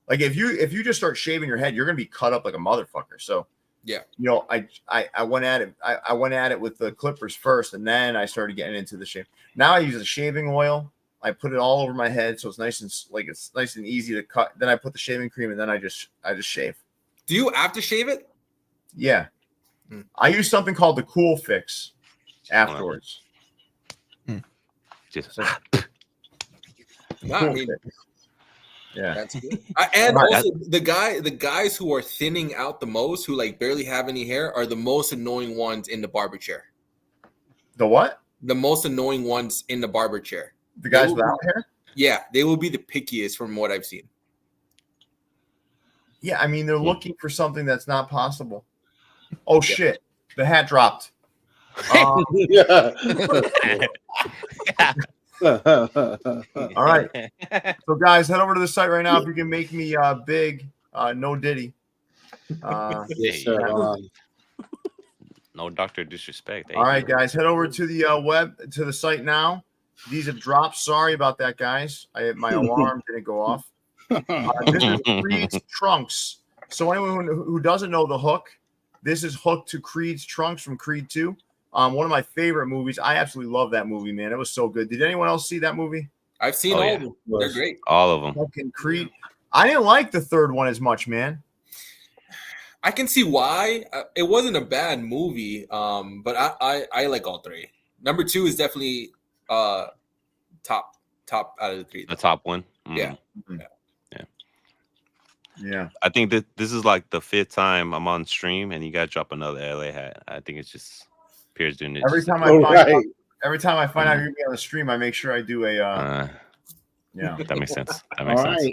like if you just start shaving your head, you're gonna be cut up like a motherfucker. So. Yeah, you know, I went at it. I went at it with the clippers first, and then I started getting into the shave. Now I use a shaving oil. I put it all over my head, so it's nice and easy to cut. Then I put the shaving cream, and then I just shave. Do you have to shave it? Yeah, I use something called the Cool Fix afterwards. Just So, I mean, yeah, that's good. And also the guys who are thinning out the most, who like barely have any hair, are the most annoying ones in the barber chair. The what? The most annoying ones in the barber chair. The guys without hair? Yeah, they will be the pickiest from what I've seen. Yeah, I mean they're looking for something that's not possible. Oh shit! The hat dropped. All right. So guys, head over to the site right now if you can make me big. No Diddy. Yes, sir. No Dr. Disrespect. All right, guys, head over to the site now. These have dropped. Sorry about that, guys. My alarm didn't go off. This is Creed's trunks. So anyone who doesn't know the hook, this is hooked to Creed's trunks from Creed 2. One of my favorite movies. I absolutely love that movie, man. It was so good. Did anyone else see that movie? I've seen all of them. They're great. All of them. Fucking Creed. I didn't like the third one as much, man. I can see why. It wasn't a bad movie, but I like all three. Number 2 is definitely top out of the 3. The top one. Yeah. Yeah. I think that this is like the 5th time I'm on stream, and you got to drop another LA hat. I think it's just Pierce doing it. Every time I find out you're gonna be on the stream, I make sure I do a. Yeah, that makes sense. That makes sense.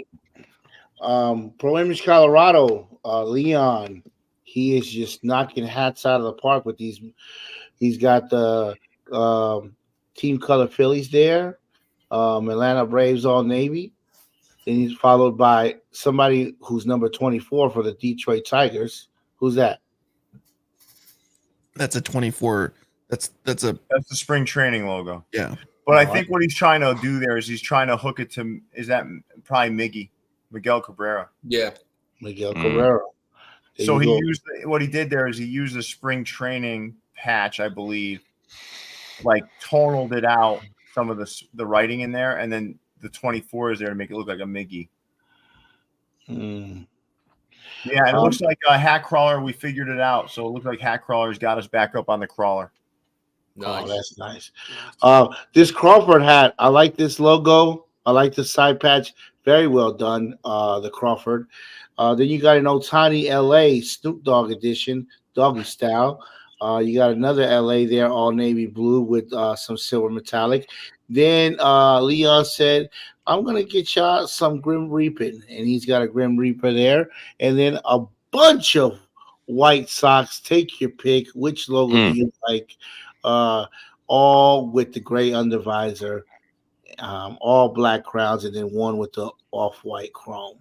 Right. Pro Image Colorado, Leon, he is just knocking hats out of the park with these. He's got the team color Phillies there, Atlanta Braves all navy. Then he's followed by somebody who's number 24 for the Detroit Tigers. Who's that? That's a 24. That's the spring training logo. Yeah. But I think what he's trying to do there is he's trying to hook it to probably Miguel Cabrera. Yeah. Miguel Cabrera. So what he did there is he used a spring training patch, I believe, like tonaled it out some of the writing in there, and then the 24 is there to make it look like a Miggy. Yeah, and it looks like a hat crawler. We figured it out. So it looked like hat crawler's got us back up on the crawler. Nice. Oh, that's nice. This Crawford hat, I like this logo. I like the side patch. Very well done, the Crawford. Then you got an Otani LA Snoop Dogg edition, doggy style. You got another LA there, all navy blue with some silver metallic. Then Leon said, I'm going to get y'all some Grim Reaping. And he's got a Grim Reaper there. And then a bunch of white socks. Take your pick. Which logo do you like? All with the gray undervisor, all black crowns, and then one with the off-white chrome.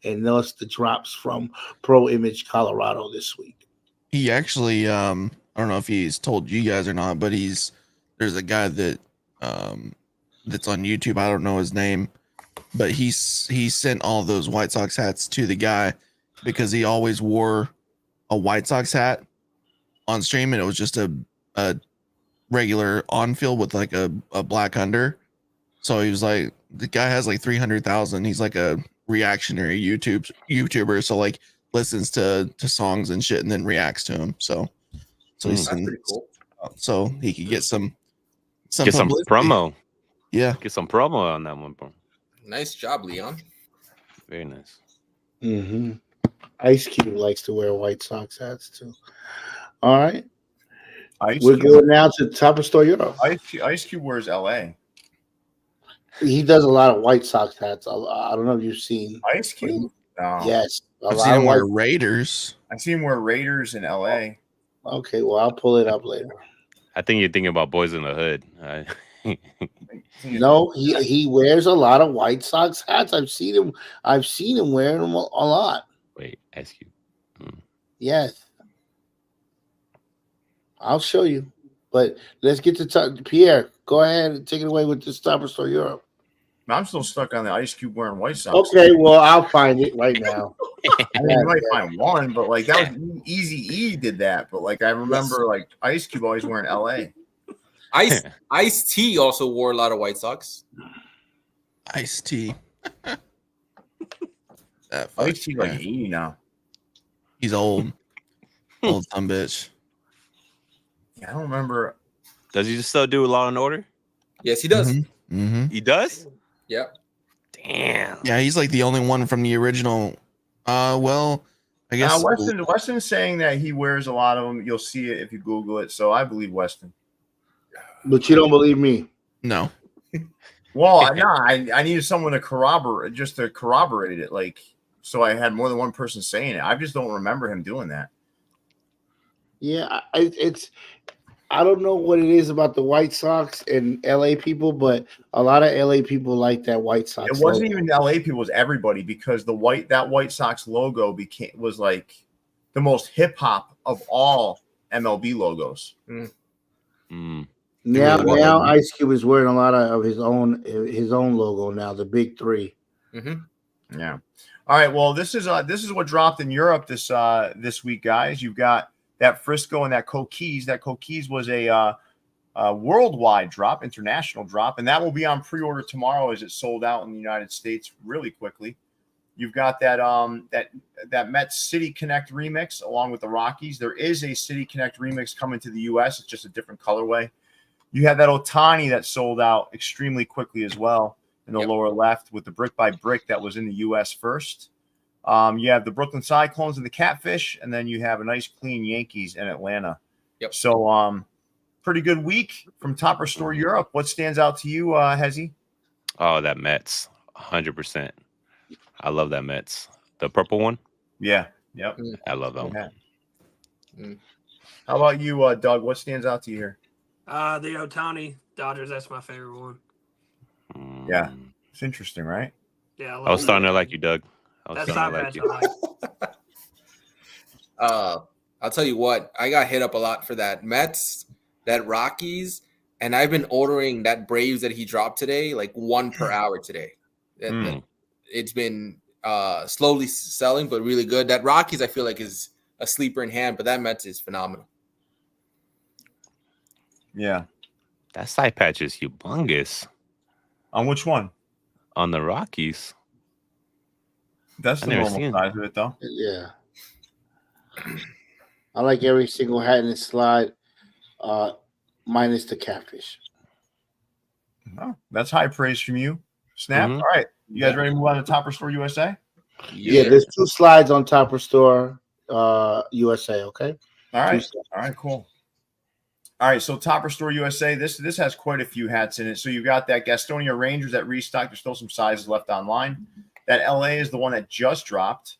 And those the drops from Pro Image Colorado this week. He actually, I don't know if he's told you guys or not, but there's a guy that that's on YouTube. I don't know his name, but he sent all those White Sox hats to the guy because he always wore a White Sox hat on stream, and it was just a regular on field with like a black under. So he was like, the guy has like 300,000. He's like a reactionary YouTuber. So like listens to songs and shit and then reacts to them. So he's pretty cool. So he could get some promo. Yeah. Get some promo on that one, bro. Nice job, Leon. Very nice. Mm-hmm. Ice Cube likes to wear White Sox hats too. All right. We're going now to Topperzstore Europe. Ice Cube wears LA. He does a lot of White Sox hats. I don't know if you've seen Ice Cube. No. Yes, I've seen him wear Raiders. I've seen him wear Raiders in LA. Okay, well I'll pull it up later. I think you're thinking about Boys in the Hood. No, he wears a lot of White Sox hats. I've seen him wearing them a lot. Wait, Ice Cube. Yes, I'll show you. But let's get to Pierre. Go ahead and take it away with this Topperzstore Europe. I'm still stuck on the Ice Cube wearing White Sox. Okay, well I'll find it right now. I mean, you might find one, but like that was Easy E did that. But like I remember, like Ice Cube always wearing LA. Ice T also wore a lot of White Sox. Ice T. Ice T like 80 now. He's old. Old dumb bitch. Yeah, I don't remember. Does he still do Law and Order? Yes, he does. Mm-hmm. He does? Yep. Damn. Yeah, he's like the only one from the original. Well, I guess Weston's saying that he wears a lot of them. You'll see it if you Google it. So I believe Weston. But you don't believe me? No. Well, no, I needed someone to corroborate it. Like, so I had more than one person saying it. I just don't remember him doing that. Yeah, I don't know what it is about the White Sox and LA people, but a lot of LA people like that White Sox. It wasn't even LA people; it was everybody because that White Sox logo was like the most hip hop of all MLB logos. Now Ice Cube is wearing a lot of his own logo now, the big three. Mm-hmm. Yeah. All right. Well, this is what dropped in Europe this week, guys. You've got that Frisco and that Coquise. That Coquise was a worldwide drop, international drop, and that will be on pre-order tomorrow as it sold out in the United States really quickly. You've got that Mets City Connect remix along with the Rockies. There is a City Connect remix coming to the U.S. It's just a different colorway. You have that Ohtani that sold out extremely quickly as well in the lower left with the brick by brick that was in the U.S. first. You have the Brooklyn Cyclones and the Catfish, and then you have a nice clean Yankees in Atlanta. Yep. So pretty good week from Topperzstore Europe. What stands out to you, Hezzy? Oh, that Mets, 100%. I love that Mets. The purple one? Yeah. Yep. I love that one. How about you, Doug? What stands out to you here? The Ohtani Dodgers. That's my favorite one. Yeah. It's interesting, right? Yeah. I was starting to like you, Doug. That's not bad. I'll tell you what, I got hit up a lot for that Mets, that Rockies, and I've been ordering that Braves that he dropped today, like 1 per hour today. It's been slowly selling, but really good. That Rockies, I feel like, is a sleeper in hand, but that Mets is phenomenal. Yeah. That side patch is humongous. On which one? On the Rockies. That's the normal size of it, though. Yeah. I like every single hat in the slide, minus the Catfish. Oh, that's high praise from you, Snap. All right. You guys ready to move on to Topperzstore USA? Yeah, there's 2 slides on Topperzstore USA, okay? All right. All right, cool. All right, so Topperzstore USA, this has quite a few hats in it. So you've got that Gastonia Rangers that restocked. There's still some sizes left online. That LA is the one that just dropped.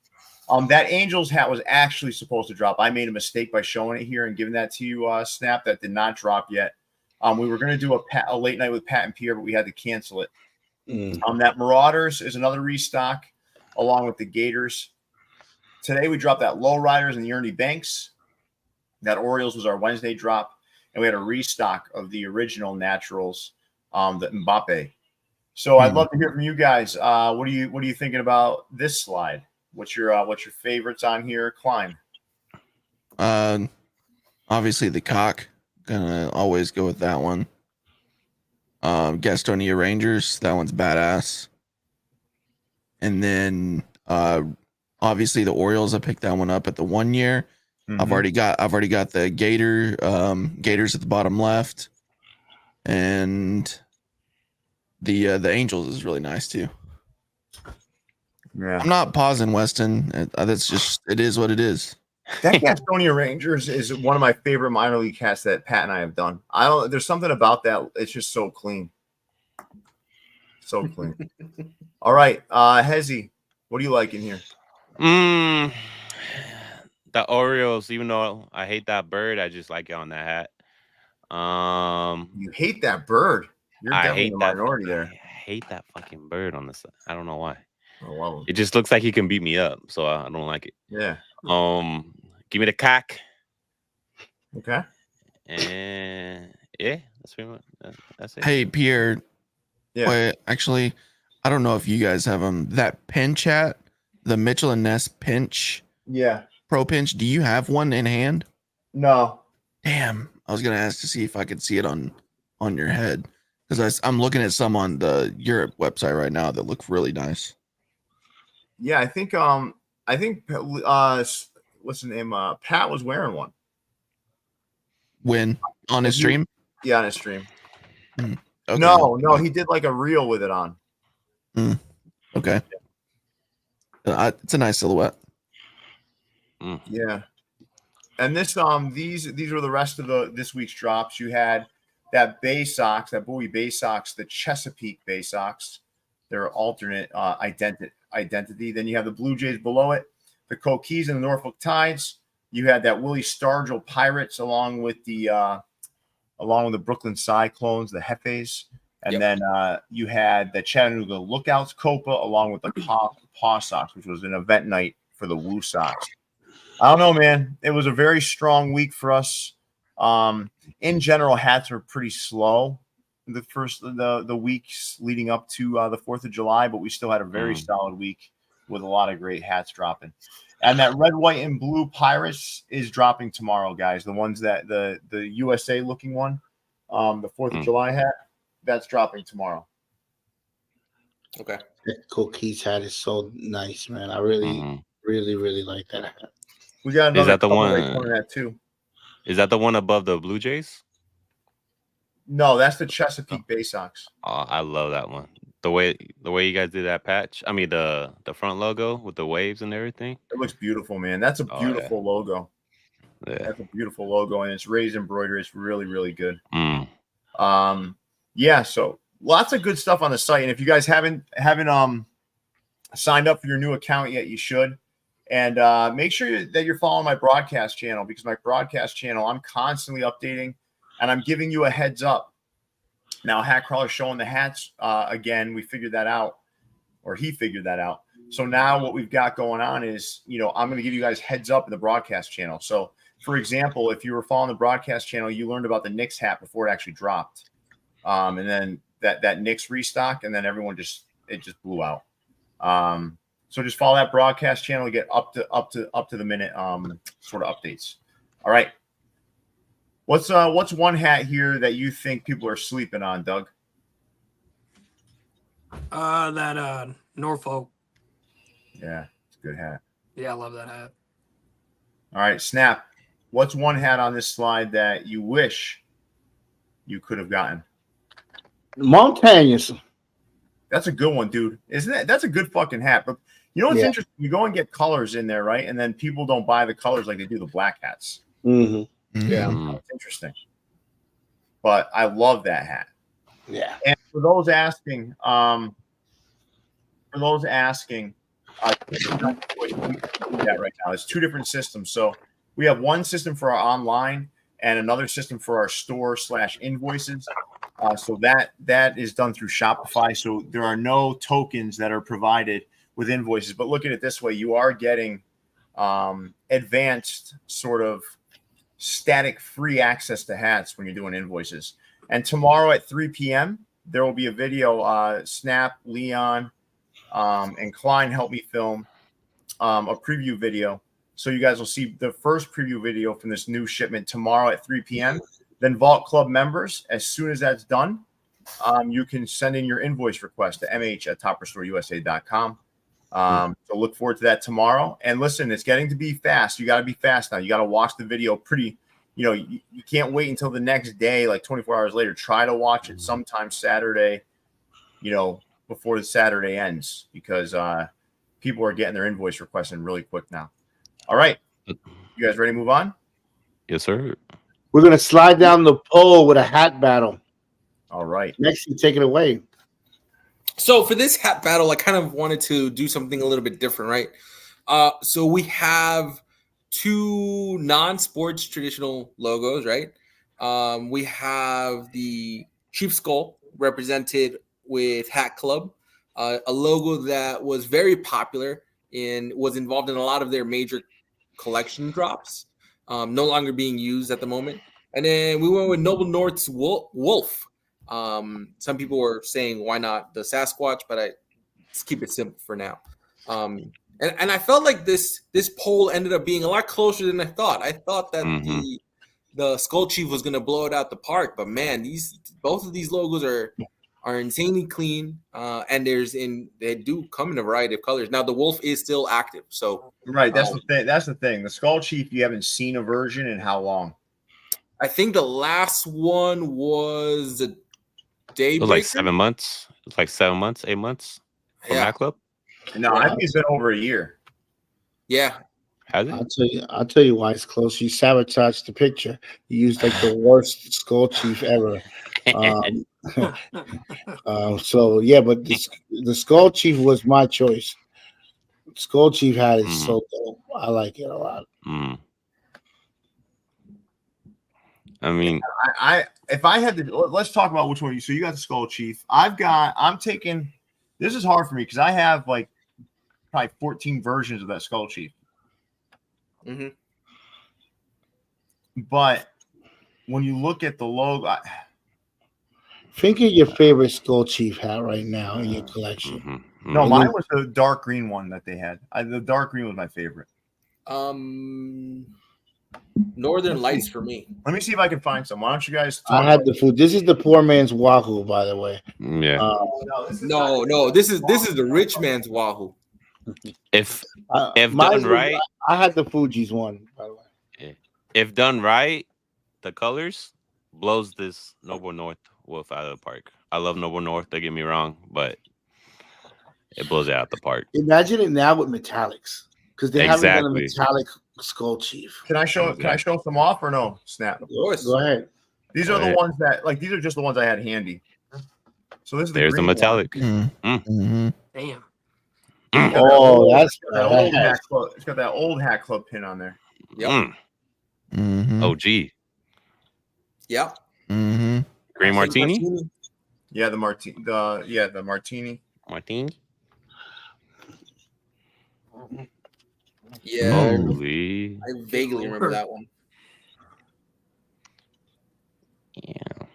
That Angels hat was actually supposed to drop. I made a mistake by showing it here and giving that to you, Snap. That did not drop yet. We were going to do a late night with Pat and Pierre, but we had to cancel it. That Marauders is another restock along with the Gators. Today we dropped that Lowriders and the Ernie Banks. That Orioles was our Wednesday drop. And we had a restock of the original Naturals, the Mbappe. So I'd love to hear from you guys. What are you thinking about this slide? What's your favorites on here, Klein? Obviously the cock. Gonna always go with that one. Gastonia Rangers, that one's badass. And then obviously the Orioles, I picked that one up at the 1 year. I've already got the Gators at the bottom left, and the Angels is really nice too. Yeah. I'm not pausing, Weston. That's just it is what it is. That Gastonia Rangers is one of my favorite minor league cats that Pat and I have done. There's something about that. It's just so clean. So clean. All right. Hezzy, what do you like in here? The Orioles, even though I hate that bird, I just like it on that hat. You hate that bird. You're definitely the minority there. I hate that fucking bird on the side. I don't know why. I love him. It just looks like he can beat me up, so I don't like it. Yeah. Give me the cock. Okay. And yeah, that's pretty much that's it. Hey, Pierre. Yeah. Wait, actually, I don't know if you guys have them. That pinch hat, the Mitchell and Ness pinch. Yeah. Pro pinch. Do you have one in hand? No. Damn. I was gonna ask to see if I could see it on your head, because I'm looking at some on the Europe website right now that look really nice. Yeah, I think what's his name? Pat was wearing one. When on his stream? Yeah, on his stream. Okay. No, he did like a reel with it on. Okay. It's a nice silhouette. Yeah. And this these were the rest of this week's drops. You had that Bay Sox, that Bowie Bay Sox, the Chesapeake Bay Sox, their alternate identity. Then you have the Blue Jays below it, the Coquis and the Norfolk Tides. You had that Willie Stargell Pirates along with the Brooklyn Cyclones, the Jefes. And then you had the Chattanooga Lookouts Copa along with the Paw Sox, which was an event night for the Woo Sox. I don't know, man. It was a very strong week for us. In general, hats were pretty slow the weeks leading up to the 4th of July, but we still had a very solid week with a lot of great hats dropping. And that red, white, and blue Pirates is dropping tomorrow, guys. The ones that the USA looking one, the 4th of July hat, that's dropping tomorrow. Okay. That Coquis hat is so nice, man. I really, really like that hat. We got another. Is that the one? That too. Is that the one above the Blue Jays? No, that's the Chesapeake Bay Sox. Oh, I love that one. The way you guys did that patch. I mean the front logo with the waves and everything. It looks beautiful, man. That's a beautiful logo. Yeah. That's a beautiful logo, and it's raised embroidery. It's really, really good. Yeah, so lots of good stuff on the site. And if you guys haven't signed up for your new account yet, you should. And make sure that you're following my broadcast channel, because my broadcast channel, I'm constantly updating and I'm giving you a heads up. Now, Hat Crawler's showing the hats again. We figured that out, or he figured that out. So now what we've got going on is, I'm going to give you guys heads up in the broadcast channel. So, for example, if you were following the broadcast channel, you learned about the Knicks hat before it actually dropped. And then that Knicks restock, and then everyone just blew out. So just follow that broadcast channel to get up to the minute sort of updates. All right. What's one hat here that you think people are sleeping on, Doug? That Norfolk. Yeah, it's a good hat. Yeah, I love that hat. All right, Snap. What's one hat on this slide that you wish you could have gotten? Montañas. That's a good one, dude. Isn't it? That's a good fucking hat. But you know what's interesting? You go and get colors in there, right? And then people don't buy the colors like they do the black hats. Mm-hmm. Yeah, it's interesting. But I love that hat. Yeah. And for those asking, that right now, it's two different systems. So we have one system for our online and another system for our store/invoices. So that is done through Shopify. So there are no tokens that are provided with invoices. But look at it this way: you are getting advanced sort of static free access to hats when you're doing invoices. And tomorrow at 3 p.m. there will be a video. Snap, Leon, and Klein helped me film a preview video. So you guys will see the first preview video from this new shipment tomorrow at 3 p.m. Then Vault Club members, as soon as that's done, you can send in your invoice request to mh@topperzstoreusa.com. So look forward to that tomorrow. And listen, it's getting to be fast. You got to be fast now. You got to watch the video pretty, you can't wait until the next day, like 24 hours later. Try to watch it sometime Saturday, before the Saturday ends, because people are getting their invoice requests in really quick now. All right. You guys ready to move on? Yes, sir. We're gonna slide down the pole with a hat battle. All right. Next, you take it away. So for this hat battle, I kind of wanted to do something a little bit different, right? So we have two non-sports traditional logos, right? We have the Chief Skull represented with Hat Club, a logo that was very popular and was involved in a lot of their major collection drops, no longer being used at the moment. And then we went with Noble North's Wolf. Some people were saying, why not the Sasquatch? But let's keep it simple for now. And I felt like this poll ended up being a lot closer than I thought. I thought that the Skull Chief was going to blow it out the park, but man, both of these logos are insanely clean, and they do come in a variety of colors. Now the Wolf is still active, so right. That's the thing. That's the thing. The Skull Chief, you haven't seen a version in how long? I think the last one was a day. It was like 7 months. It was like 7 months, 8 months from that club. No, I think it's been over a year. Yeah. Has it? I'll tell you why it's close. You sabotaged the picture. You used like the worst Skull Chief ever. So yeah, but the Skull Chief was my choice. Skull Chief hat is so dope. I like it a lot. I mean, if I had to, let's talk about which one. So you got the Skull Chief. I'm taking. This is hard for me because I have like probably 14 versions of that Skull Chief. But when you look at the logo, think of your favorite Skull Chief hat right now in your collection. No, mine was the dark green one that they had. The dark green was my favorite. Northern Lights for me. Let me see if I can find some. Why don't you guys? I had the food. This is the poor man's Wahoo, by the way. Yeah. No, this is the rich man's Wahoo. If done right, I had the Fuji's one, by the way. If done right, the colors blows this Noble North Wolf out of the park. I love Noble North. Don't get me wrong, but it blows it out the park. Imagine it now with metallics, because they haven't done a metallic Skull Chief. Can I show some off or no? Snap. Of course. Go ahead. These are the ones that these are just the ones I had handy. So this is the metallic. Damn. Oh, that's it's got that old Hat Club pin on there. Yep. OG. Yep. Green martini. Yeah, the martini. The martini. Martini. Yeah. Holy. I vaguely remember that one. Yeah.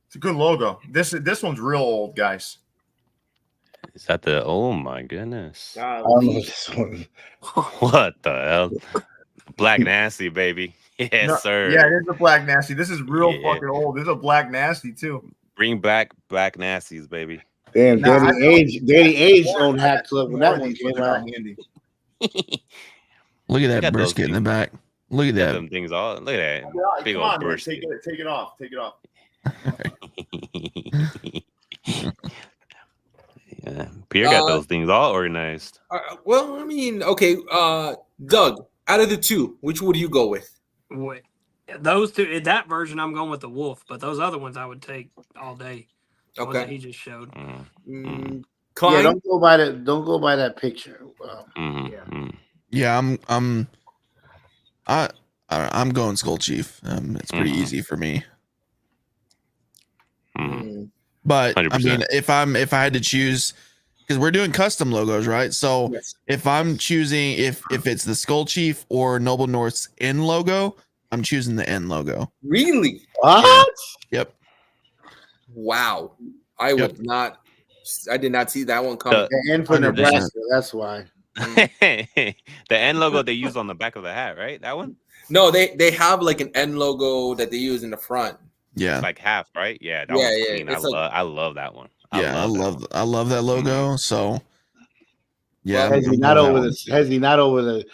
It's a good logo. This one's real old, guys. Is that the? Oh my goodness! I don't know this one. What the hell? Black Nasty, baby. Yes, sir. Yeah, it is a Black Nasty. This is real fucking old. This is a Black Nasty too. Bring back Black Nasties, baby. Damn, Danny Age owned Hat Club when that one came out. Look at that brisket in the back. Look at that. Them things all. Look at that. Big Come old on, brisket. take it off. Take it off. Yeah, Pierre got those things all organized. Well, I mean, okay, Doug, out of the two, which would you go with? Wait, those two, that version, I'm going with the Wolf, but those other ones I would take all day. The ones that he just showed. Klein? Yeah, don't go by that. Don't go by that picture. Yeah, I'm going Skull Chief. It's pretty easy for me. But 100%. I mean, if I had to choose, because we're doing custom logos, right? So if I'm choosing if it's the Skull Chief or Noble North's N logo, I'm choosing the N logo. Really? What? Yep. Wow. I did not see that one coming. The N for Nebraska. That's why. The N logo they use on the back of the hat, right? That one? No, they have like an N logo that they use in the front. Yeah, it's like half, right? Yeah, that one's clean. I love that one. I love that logo. So yeah, has he not over the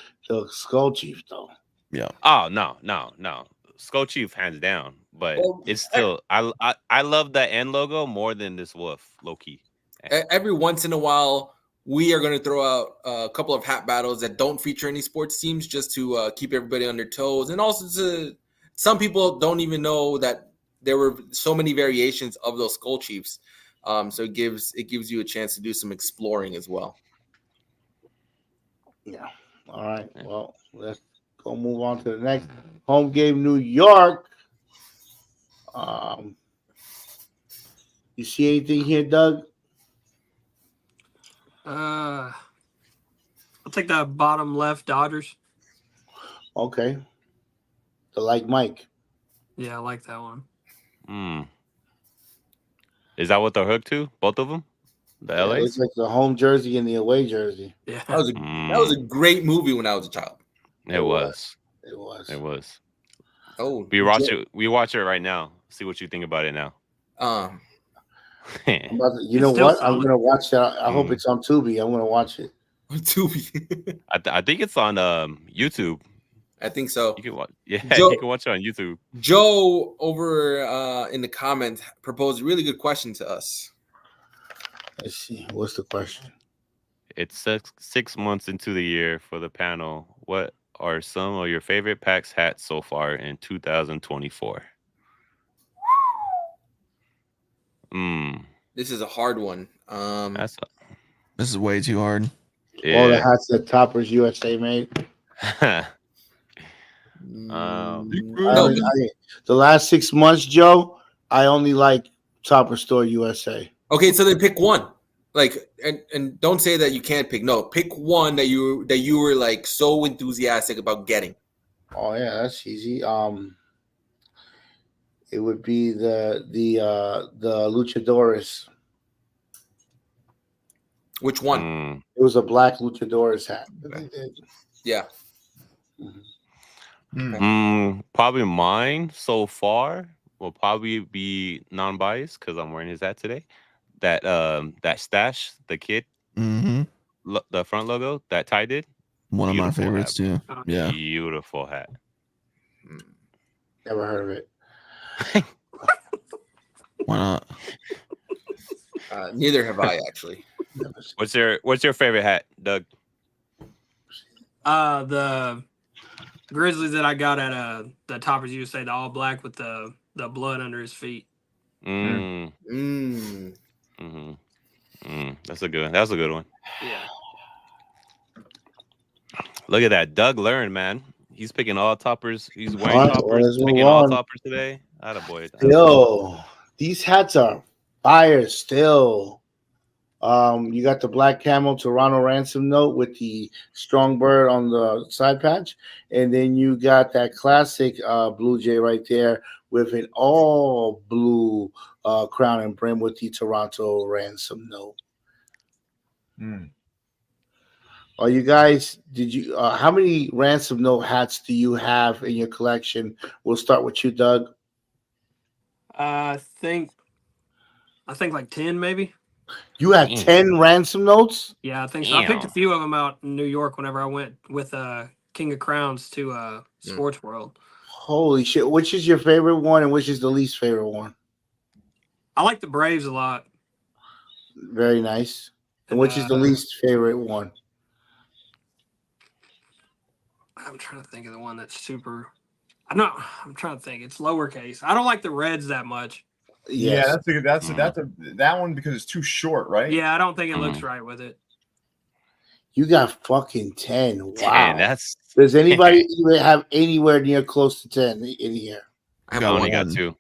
Skull Chief though? Yeah. Oh no, Skull Chief hands down. But it's still I love the N logo more than this wolf, low key. Every once in a while, we are going to throw out a couple of hat battles that don't feature any sports teams just to keep everybody on their toes. And also some people don't even know that there were so many variations of those Skull Chiefs. So it gives you a chance to do some exploring as well. Yeah. All right. Well, let's go move on to the next home game, New York. You see anything here, Doug? I'll take the bottom left Dodgers. Okay. The like Mike. Yeah, I like that one. Is that what they're hooked to? Both of them? The Yeah, LA? it looks like the home jersey and the away jersey. Yeah, That was a great movie when I was a child. It was. It was. It was. Oh, We watch it right now. See what you think about it now. You know what? I'm gonna watch that. I hope it's on Tubi. I'm gonna watch it. Tubi. I think it's on YouTube. I think so. You can watch. Yeah, Joe, you can watch it on YouTube. Joe over in the comments proposed a really good question to us. Let's see. What's the question? It's 6 months into the year for the panel. What are some of your favorite PAX hats so far in 2024? This is a hard one. This is way too hard. Yeah. All the hats that Toppers USA made. The last 6 months, Joe, I only like Topperzstore USA. Okay, so then pick one. Like, and don't say that you can't pick. No, pick one that you were like so enthusiastic about getting. Oh yeah, that's easy. It would be the Luchadores. Which one? It was a black Luchadores hat. Yeah. Probably mine so far will probably be non-biased because I'm wearing his hat today. That stash, the kid, the front logo that Ty did. One of my favorites too. Yeah, beautiful hat. Never heard of it. Why not? Neither have I actually. What's your favorite hat, Doug? The Grizzlies that I got at the Toppers USA, the all black with the blood under his feet. That's a good one. That's a good one. Yeah. Look at that. Doug learned, man. He's picking all toppers. He's wearing toppers. He's picking all toppers today. Attaboy. Yo, these hats are fire still. You got the black camo Toronto ransom note with the strong bird on the side patch, and then you got that classic Blue Jay right there with an all blue crown and brim with the Toronto ransom note. Are you guys? Did you? How many ransom note hats do you have in your collection? We'll start with you, Doug. I think like 10 maybe. You have 10 ransom notes? Yeah, I think so. I picked a few of them out in New York whenever I went with King of Crowns to Sports World. Holy shit. Which is your favorite one and which is the least favorite one? I like the Braves a lot. Very nice. And which is the least favorite one? I'm trying to think of the one that's super. I'm trying to think. It's lowercase. I don't like the Reds that much. Yes. Yeah, that one because it's too short, right? Yeah, I don't think it looks right with it. You got fucking 10. Wow. 10, Does anybody even have anywhere near close to 10 in here? I only got 2.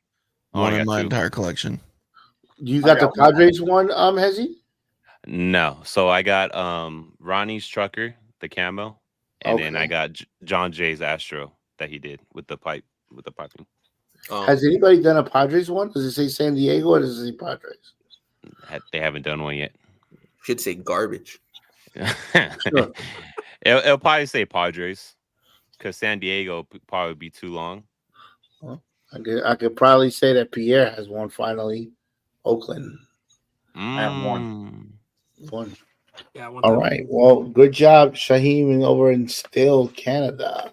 One in my entire collection. You got the Padres one, Hezzy? No. So I got Ronnie's trucker, the camo, and then I got John Jay's Astro that he did with the piping. Has anybody done a Padres one? Does it say San Diego or does it say Padres? They haven't done one yet. Should say garbage. Sure. It'll probably say Padres because San Diego probably be too long. Well, I could probably say that Pierre has one finally. Oakland. I have one. Yeah. All right. Well, good job, Shaheem, over in Styll, Canada.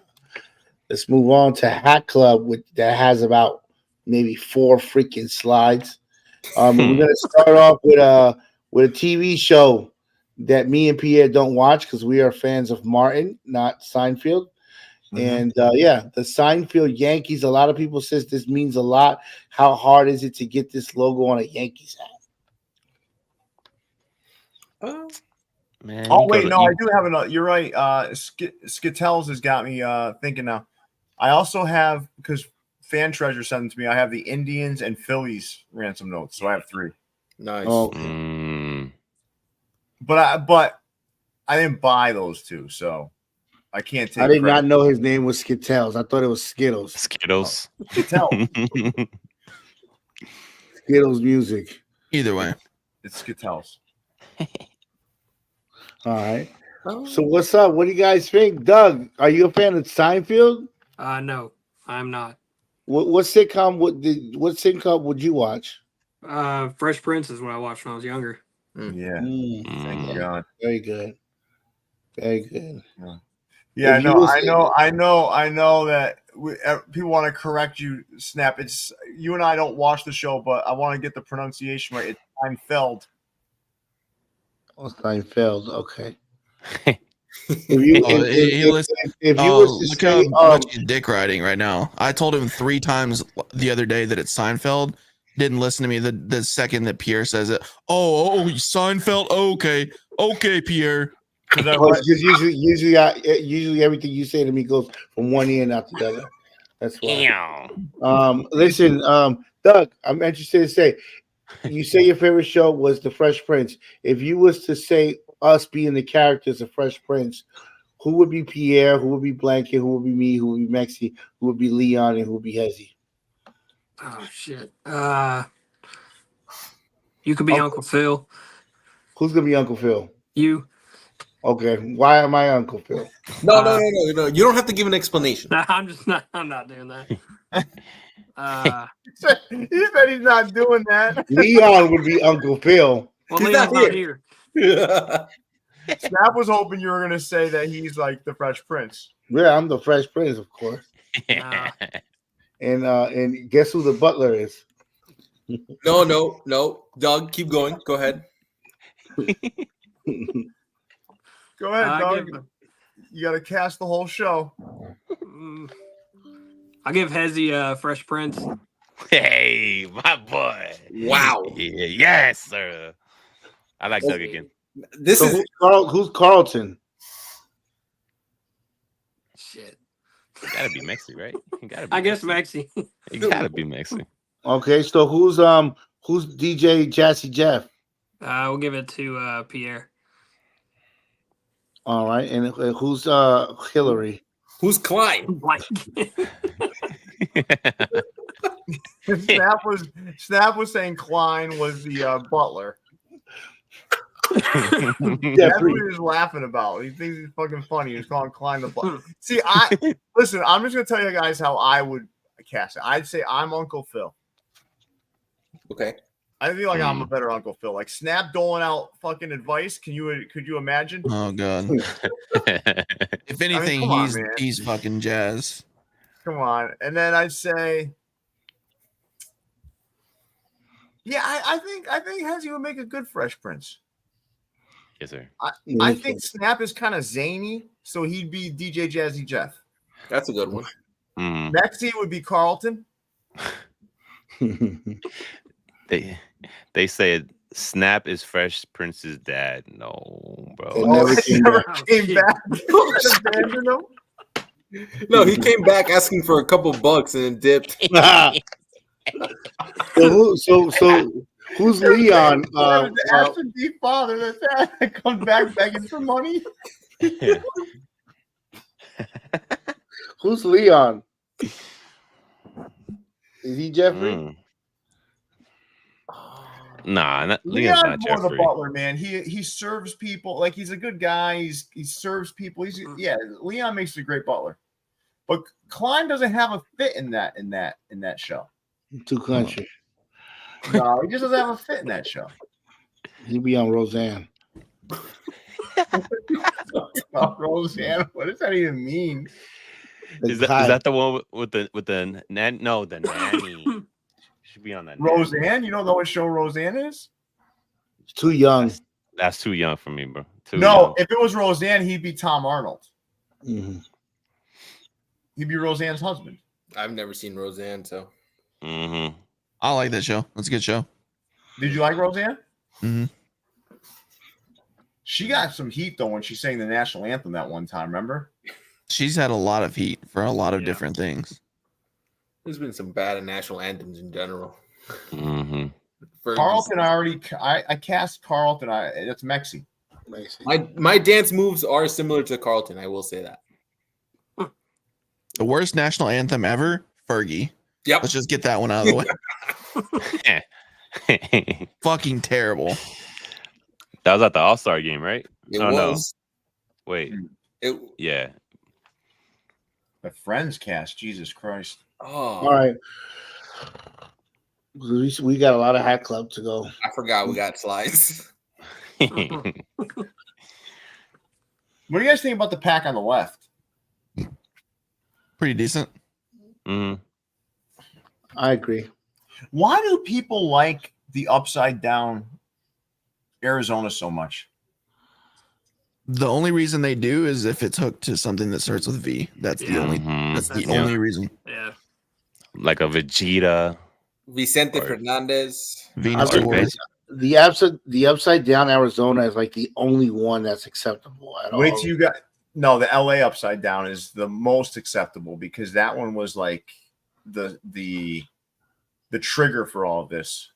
Let's move on to Hat Club, that has about maybe 4 freaking slides. We're gonna start off with a TV show that me and Pierre don't watch because we are fans of Martin, not Seinfeld. And yeah, the Seinfeld Yankees. A lot of people says this means a lot. How hard is it to get this logo on a Yankees hat? Man, Oh you wait, go to- no, you- I do have another. You're right. Skittles has got me thinking now. I also have, because Fan Treasure sent them to me, I have the Indians and Phillies ransom notes, so I have 3. Nice. Oh, But I didn't buy those 2, so I can't take. I did credit. not know his name was Skittles. I thought it was Skittles. Skittles. Skittles. Skittles music. Either way. It's Skittles. All right. So what's up? What do you guys think? Doug, are you a fan of Seinfeld? No, I'm not. What sitcom would you watch? Fresh Prince is what I watched when I was younger. Yeah. Thank God. Very good. Very good. Yeah, If you was- I know that people want to correct you, Snap. It's you and I don't watch the show, but I want to get the pronunciation right. It's Seinfeld. Oh, Seinfeld. Okay. If you was to look say, how much he's dick riding right now. I told him 3 times the other day that it's Seinfeld. Didn't listen to me the second that Pierre says it. Oh, Seinfeld. Okay, Pierre. Because usually everything you say to me goes from one ear and out the other. That's why. Listen, Doug, I'm interested to say, you say your favorite show was The Fresh Prince. If you was to say us being the characters of Fresh Prince, who would be Pierre? Who would be Blanket? Who would be me? Who would be Mexi? Who would be Leon? And who would be Hezzy? Oh shit. You could be Uncle Phil. Who's gonna be Uncle Phil? You. Okay. Why am I Uncle Phil? No. You don't have to give an explanation. No, I'm not doing that. He said he's not doing that. Leon would be Uncle Phil. Well, He's Leon's not not here. here. Snap was hoping you were going to say that he's like the Fresh Prince. Yeah, I'm the Fresh Prince, of course. Nah. And guess who the butler is? No. Doug, keep going. Go ahead. Go ahead, Doug. You got to cast the whole show. I'll give Hezzy Fresh Prince. Hey, my boy. Wow. Yeah, yes, sir. I like Doug again. This So is who's Carlton? Shit. You gotta be Mexi, right? You gotta be I guess Maxie. You gotta be Mexi. Okay, so who's DJ Jazzy Jeff? We'll give it to Pierre. All right, and who's Hillary? who's Klein? Blank. Snap was saying Klein was the butler. Yeah, That's what he was laughing about. He thinks he's fucking funny. He's calling Klein the butler. See, listen. I'm just gonna tell you guys how I would cast it. I'd say I'm Uncle Phil. Okay. I feel like I'm a better Uncle Phil. Like Snap doling out fucking advice. Could you imagine? Oh god. If anything, come on, man. he's fucking Jazz. Come on. And then I'd say, yeah, I think Hezzy would make a good Fresh Prince. Yes, sir. I think Snap is kind of zany, so he'd be DJ Jazzy Jeff. That's a good one. Mexi would be Carlton. They said Snap is Fresh Prince's dad. No, bro. It never came Came back. Abandoned him. No, he came back asking for a couple bucks and then dipped. So who's Leon? The absentee father that comes back begging for money. Who's Leon? Is he Jeffrey? Nah, Leon's not more Jeffrey. the butler, man. He serves people. Like, he's a good guy. He serves people. Leon makes a great butler. But Klein doesn't have a fit in that show. Too country. No, he just doesn't have a fit in that show. He'd be on Roseanne. Roseanne, what does that even mean? Is that the one with the nan? No, the nanny. Should be on that. Roseanne, you don't know what show Roseanne is? It's too young. That's too young for me, bro. Too No, young. if it was Roseanne, he'd be Tom Arnold. Mhm. He'd be Roseanne's husband. I've never seen Roseanne, so Mm-hmm. I like that show. That's a good show. Did you like Roseanne? Mm-hmm. She got some heat though when she sang the national anthem that one time. Remember? She's had a lot of heat for a lot of Yeah. different things. there's been some bad national anthems in general. Mm-hmm. Carlton, I cast Carlton. That's Mexi. My dance moves are similar to Carlton. I will say that. The worst national anthem ever, Fergie. Yep. Let's just get that one out of the way. Fucking terrible. That was at the All-Star game, right? It Oh, no. was. Wait. It. Yeah. The Friends cast. Jesus Christ. Oh. All right. We got a lot of Hat Club to go. I forgot we got slides. What do you guys think about the pack on the left? Pretty decent. Mm-hmm. I agree. Why do people like the upside down Arizona so much? The only reason they do is if it's hooked to something that starts with V. That's the only. Mhm. That's the Yeah. only reason. Yeah. Like a Vegeta. Vicente Or- Fernandez. Venus I Force. The upside down Arizona is like the only one that's acceptable at Wait all. till you got no. The LA upside down is the most acceptable because that one was like the trigger for all of this.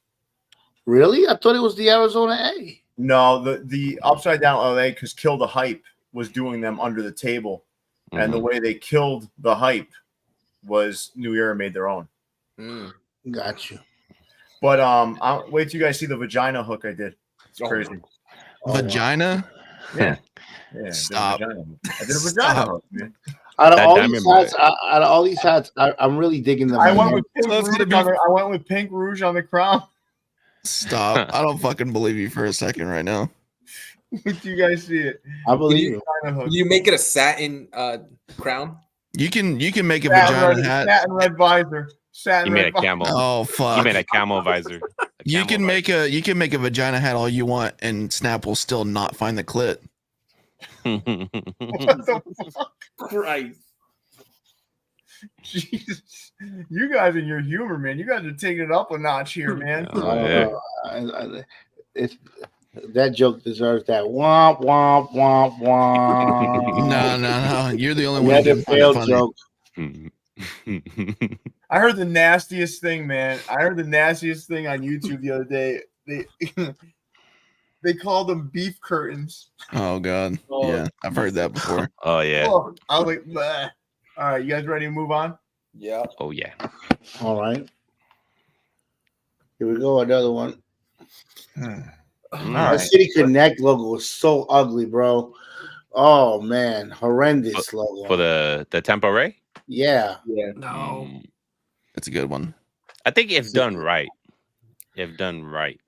Really? I thought it was the Arizona A. No, the upside down LA because Kill the Hype was doing them under the table, and the Mhm. way they killed the hype was New Era made their own. Mm. Got you. But I'll wait till you guys see the vagina hook I did. It's Oh. crazy. Vagina. Yeah. Yeah, I did a Stop. vagina hook. I did a Stop. vagina hook, man. Out of That all diamond these boy. hats, out of all these hats, I'm really digging them. I went with So pink it's gonna rouge be- on the, I went with pink rouge on the crown. Stop. I don't fucking believe you for a second right now. Did you guys see it? I believe you. Vagina hook. Can you make it a satin crown? You can make a Satin vagina red, hat. satin red visor. Satin You made a red visor. camel. Oh You fuck. made a camel visor. You can make a vagina hat all you want, and Snap will still not find the clit. What the fuck? Christ. Jesus. You guys and your humor, man. You guys are taking it up a notch here, man. Oh, yeah. It's that joke deserves that womp womp womp womp. No. You're the only one. Let who it can find fail funny. joke. I heard the nastiest thing, man. I heard the nastiest thing on YouTube the other day. They called them beef curtains. Oh god. Oh. Yeah, I've heard that before. Oh yeah. Oh, I was like, bleh. All right, you guys ready to move on? Yeah. Oh yeah. All right. Here we go. Another one. All The right. City Connect logo was so ugly, bro. Oh man, horrendous logo. For the Tampa Ray. Yeah. Yeah. No. That's a good one. I think if done right. If done right.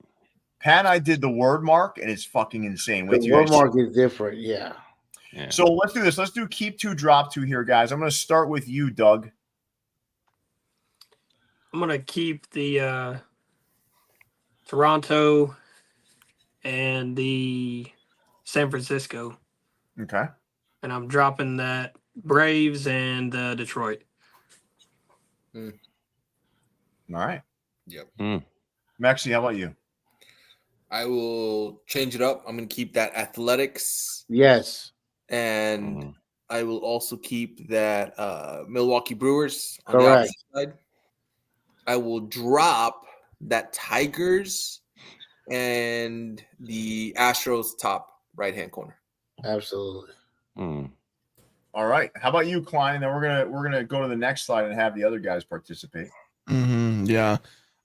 Pat and I did the word mark, and it's fucking insane. Wait The till you word guys- mark is different. Yeah. Yeah. So let's do this. Let's do keep two, drop two here, guys. I'm going to start with you, Doug. I'm gonna keep the Toronto and the San Francisco, Okay. and I'm dropping that Braves and Detroit. All right. Yep. Maxie, how about you? I will change it up. I'm going to keep that athletics, Yes. and I will also keep that Milwaukee Brewers on Correct. the opposite side. I will drop that Tigers and the Astros top right-hand corner. Absolutely. Mm. All right. How about you, Klein? And then we're gonna go to the next slide and have the other guys participate. Yeah,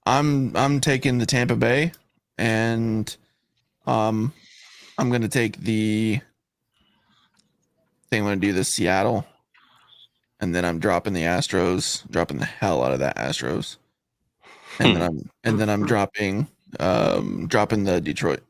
I'm taking the Tampa Bay, and I'm gonna take the. I think I'm gonna do the Seattle, and then I'm dropping the Astros, dropping the hell out of that Astros, and then I'm dropping the Detroit.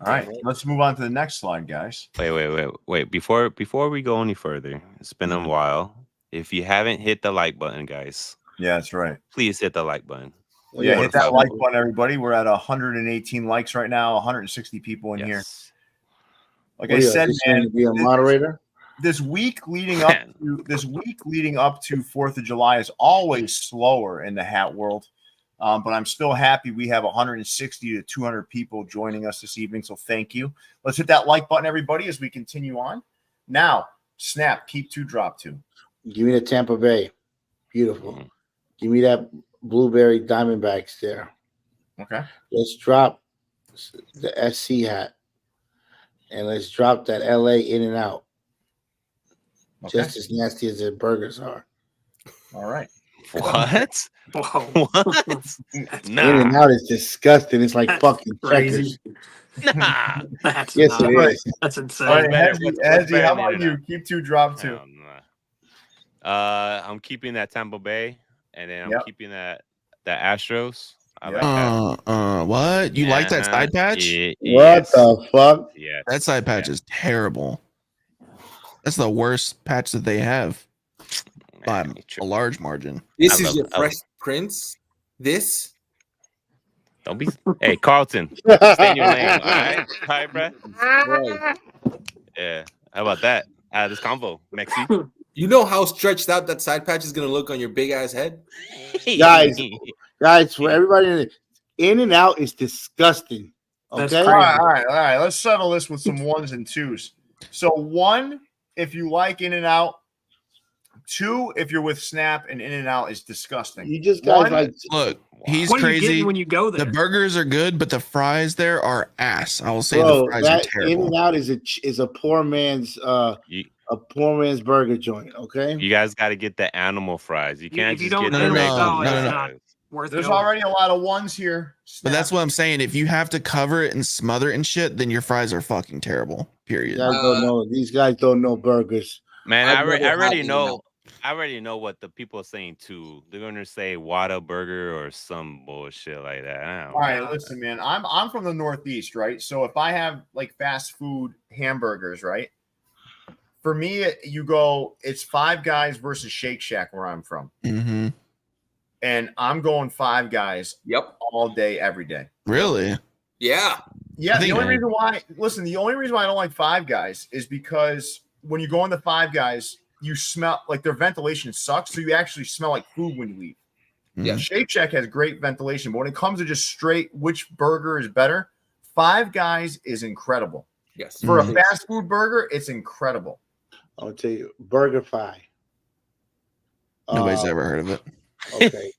All right. Let's move on to the next slide, guys. Wait. Before we go any further, it's been a while. If you haven't hit the like button, guys, Yeah, that's right. please hit the like button. Yeah, hit that Waterfowl. like button, everybody. We're at 118 likes right now, 160 people in here. Yes. Like What I are you, said, auditioning man, to be a moderator? this week leading up to 4th of July is always slower in the hat world. But I'm still happy we have 160 to 200 people joining us this evening. So thank you. Let's hit that like button, everybody, as we continue on. Now, snap, keep two, drop two. Give me the Tampa Bay. Beautiful. Mhm. Give me that blueberry Diamondbacks there. Okay. Let's drop the SC hat. And let's drop that LA In and Out. Okay. Just as nasty as their burgers are. All right. What? Whoa. What? In and Nah. Out is disgusting. It's like That's fucking crazy. checkers. Nah. That's Yes, not, it is. That's All insane. right, better? Hezzy, What's Hezzy, better how than about you? In-N-Out? Keep two, drop two. Hell nah. I'm keeping that Tampa Bay, and then I'm Yep. keeping that Astros. I Yep. like that. What? You like that Uh-huh. side patch? What What the fuck? Yeah. That side patch is terrible. That's the worst patch that they have by a large margin. This I is love your it. Fresh Prince. This. Don't be. Hey, Carlton, stay in your lane. All right, bro. Right. Yeah. How about that? Out of this convo, Mexi. You know how stretched out that side patch is gonna look on your big ass head? Guys, for everybody, In and Out is disgusting. That's Okay? All crazy. right. Let's settle this with some ones and twos. So 1, if you like In and Out. 2, if you're with Snap, and In and Out is disgusting. You just guys 1, like Look, he's What are you crazy. getting when you go The there? burgers are good, but the fries there are ass. I will say the bro, fries are that In terrible. and Out is a poor man's burger joint, okay? You guys got to get the animal fries. You can't If you just don't get No, the no, animal regular no, style, no, it's no. not fries. worth there's going. already a lot of ones here. But that's what I'm saying. If you have to cover it and smother it and shit, then your fries are fucking terrible. You Period. guys don't know. These guys don't know burgers. Man, I've I never already had know. In-N-Out. I already know what the people are saying too. They're gonna say Whataburger or some bullshit like that. I don't All right, know. listen, man. I'm from the Northeast, right? So if I have like fast food hamburgers, right? For me, it's Five Guys versus Shake Shack where I'm from. Mm-hmm. And I'm going Five Guys Yep. all day, every day. Really? Yeah. Yeah, I think- the only reason why I don't like Five Guys is because when you go into Five Guys, you smell like their ventilation sucks, so you actually smell like food when you eat. Yeah. Shake Shack has great ventilation, but when it comes to just straight which burger is better, Five Guys is incredible. Yes. For a Mhm. fast food burger, it's incredible. I'll tell you, BurgerFi. Nobody's ever heard of it. Okay.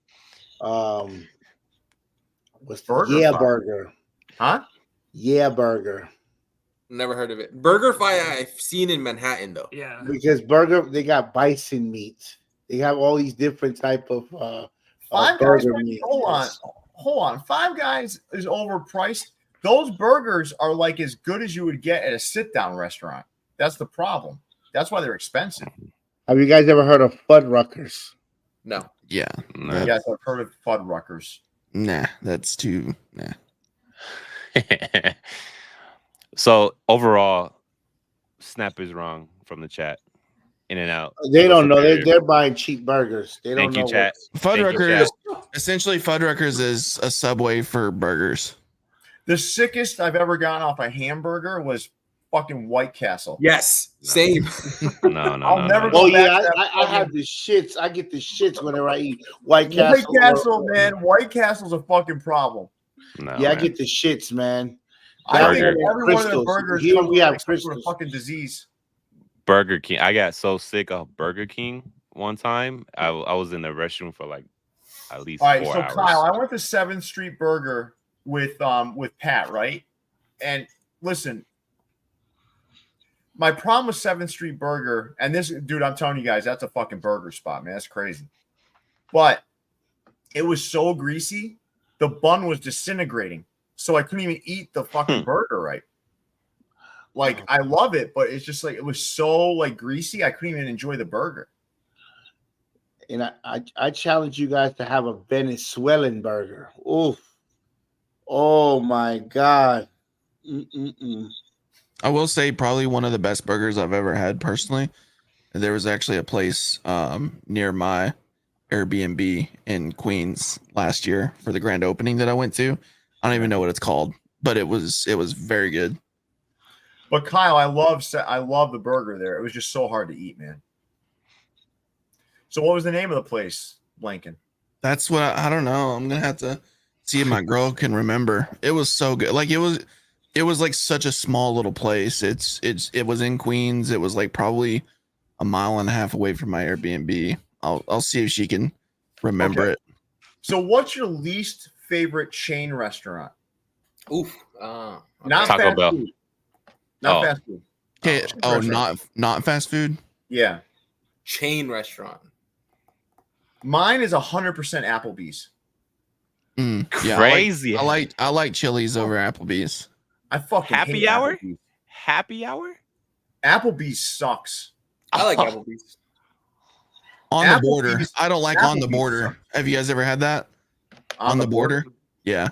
What's Burger Yeah Fi. Burger? Huh? Yeah Burger. Never heard of it. BurgerFi I've seen in Manhattan though. Yeah. Because they got bison meat. They have all these different type of Five Guys, burger meat. hold on. Five Guys is overpriced. Those burgers are like as good as you would get at a sit-down restaurant. That's the problem. That's why they're expensive. Have you guys ever heard of Fuddruckers? No. Yeah. Nah. Yes, I've heard of Fuddruckers. Nah, that's too. Nah. So overall, Snap is wrong from the chat. In and Out. They don't know. They're buying cheap burgers. They don't Thank you, know. chat. Fuddruckers. Essentially, Fuddruckers is a Subway for burgers. The sickest I've ever gotten off a hamburger was fucking White Castle. Yes. No. Same. No. I'll never Oh go back yeah, to that I have the shits. I get the shits whenever I eat White Castle. White Castle, man. White Castle's a fucking problem. No, Yeah, I man. get the shits, man. I think Burger. every one of the Crystals. burgers Here comes we have with some sort of crystals. fucking disease. Burger King. I got so sick of Burger King one time. I was in the restroom for like at least All right, 4 so hours. Kyle, I went to 7th Street Burger with Pat, right? And listen, my problem with 7th Street Burger, and this dude, I'm telling you guys, that's a fucking burger spot, man. That's crazy. But it was so greasy, the bun was disintegrating. So I couldn't even eat the fucking burger right. Like, I love it, but it's just like it was so like greasy, I couldn't even enjoy the burger. And I challenge you guys to have a Venezuelan burger. Oof. Oh my God. Mm-mm-mm. I will say probably one of the best burgers I've ever had personally. There was actually a place near my Airbnb in Queens last year for the grand opening that I went to. I don't even know what it's called, but it was very good. But Kyle, I love the burger there. It was just so hard to eat, man. So what was the name of the place, Blanken? That's what I don't know. I'm gonna have to see if my girl can remember. It was so good. Like it was like such a small little place. It was in Queens. It was like probably a mile and a half away from my Airbnb. I'll see if she can remember it. So what's your least favorite chain restaurant? Oof. Not Taco fast Bell. food. Not Oh. fast food. Okay. Oh, not fast food. Yeah. Chain restaurant. Mine is 100% Applebee's. Yeah, Crazy. I like Chili's over Applebee's. I fucking Happy hate hour? Applebee's. Happy hour? Applebee's sucks. I like Oh. Applebee's. On the border. Applebee's- I don't like on the Applebee's border. sucks. Have you guys ever had that? On the border? Yeah.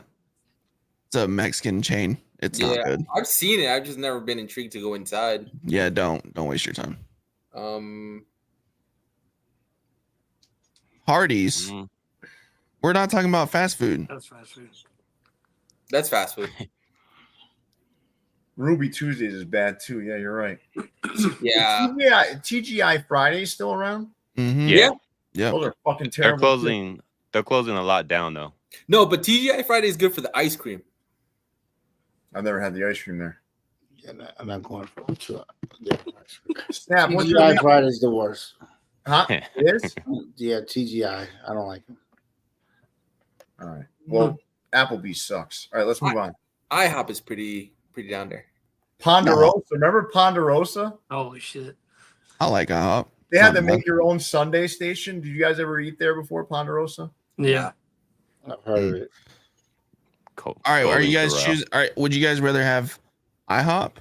It's a Mexican chain. It's not good. I've seen it. I've just never been intrigued to go inside. Yeah, don't waste your time. Hardee's. Mm. We're not talking about fast food. That's fast food. That's fast food. Ruby Tuesdays is bad too. Yeah, you're right. Yeah. TGI Fridays still around? Mm-hmm. Yeah. Yeah. Those are fucking They're terrible. closing. They're closing a lot down though. No, but TGI Friday is good for the ice cream. I've never had the ice cream there. Yeah, I'm not going for it. Snap. What's your TGI Friday's the worst. Huh? It is? Yeah, TGI. I don't like them. All right. Well, Applebee's sucks. All right, let's move on. IHOP is pretty down there. Ponderosa. Remember Ponderosa? Holy shit. I like IHOP. They had to make your own Sunday station. Did you guys ever eat there before, Ponderosa? Yeah. I've heard of it. Cool. All right, are you Golden guys Corral. choosing? All right, would you guys rather have IHOP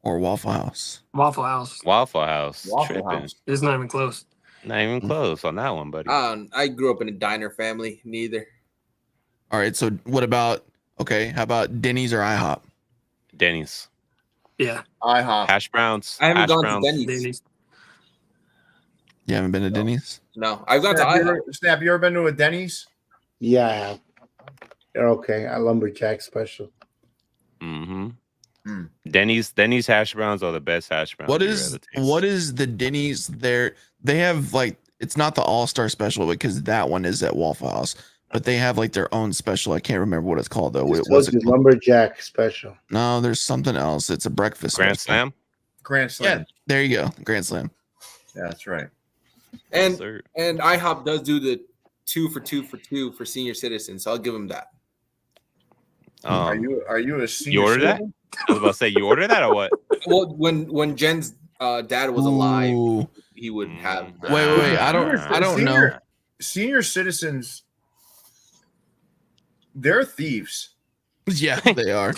or Waffle House? Waffle House. Waffle House? Waffle Tripping. House. It's not even close. Not even close on that one, buddy. I grew up in a diner family. Neither. All right, so what about how about Denny's or IHOP? Denny's. Yeah. IHOP. Hash browns. I haven't hash gone browns. to Denny's. Denny's. You haven't been to Denny's? No, I've gone to IHOP. Snap, you ever been to a Denny's? Yeah, I have. They're okay. I lumberjack special. Mm-hmm. Mm. Denny's hash browns are the best hash browns. What is the Denny's there? They have like, it's not the All-Star special because that one is at Waffle House, but they have like their own special. I can't remember what it's called though. What was it called? Lumberjack special. No, there's something else. It's a breakfast Grand special. Slam? Grand Slam. Yeah, there you go. Grand Slam. Yeah, that's right. And Yes, sir. and IHOP does do the 2 for 2 for 2 for senior citizens, so I'll give them that. Are you a senior? You ordered that? citizen? I was about to say you ordered that or what? Well, when Jen's dad was alive, Ooh. he would have. Wait. I don't know. Senior citizens, they're thieves. Yeah, they are.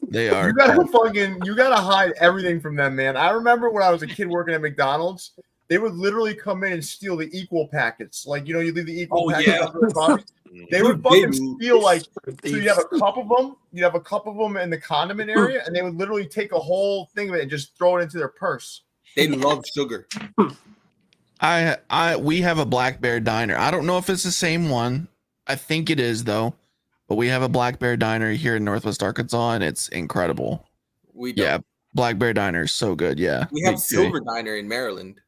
They are. You gotta hide everything from them, man. I remember when I was a kid working at McDonald's, they would literally come in and steal the equal packets. Like, you leave the equal packets yeah. under the box. They would fucking steal so you have a cup of them, in the condiment area, and they would literally take a whole thing of it and just throw it into their purse. They love sugar. We have a Black Bear diner. I don't know if it's the same one. I think it is though. But we have a Black Bear diner here in Northwest Arkansas, and it's incredible. We don't. Yeah, Black Bear diner is so good. Yeah, We have Silver Diner in Maryland.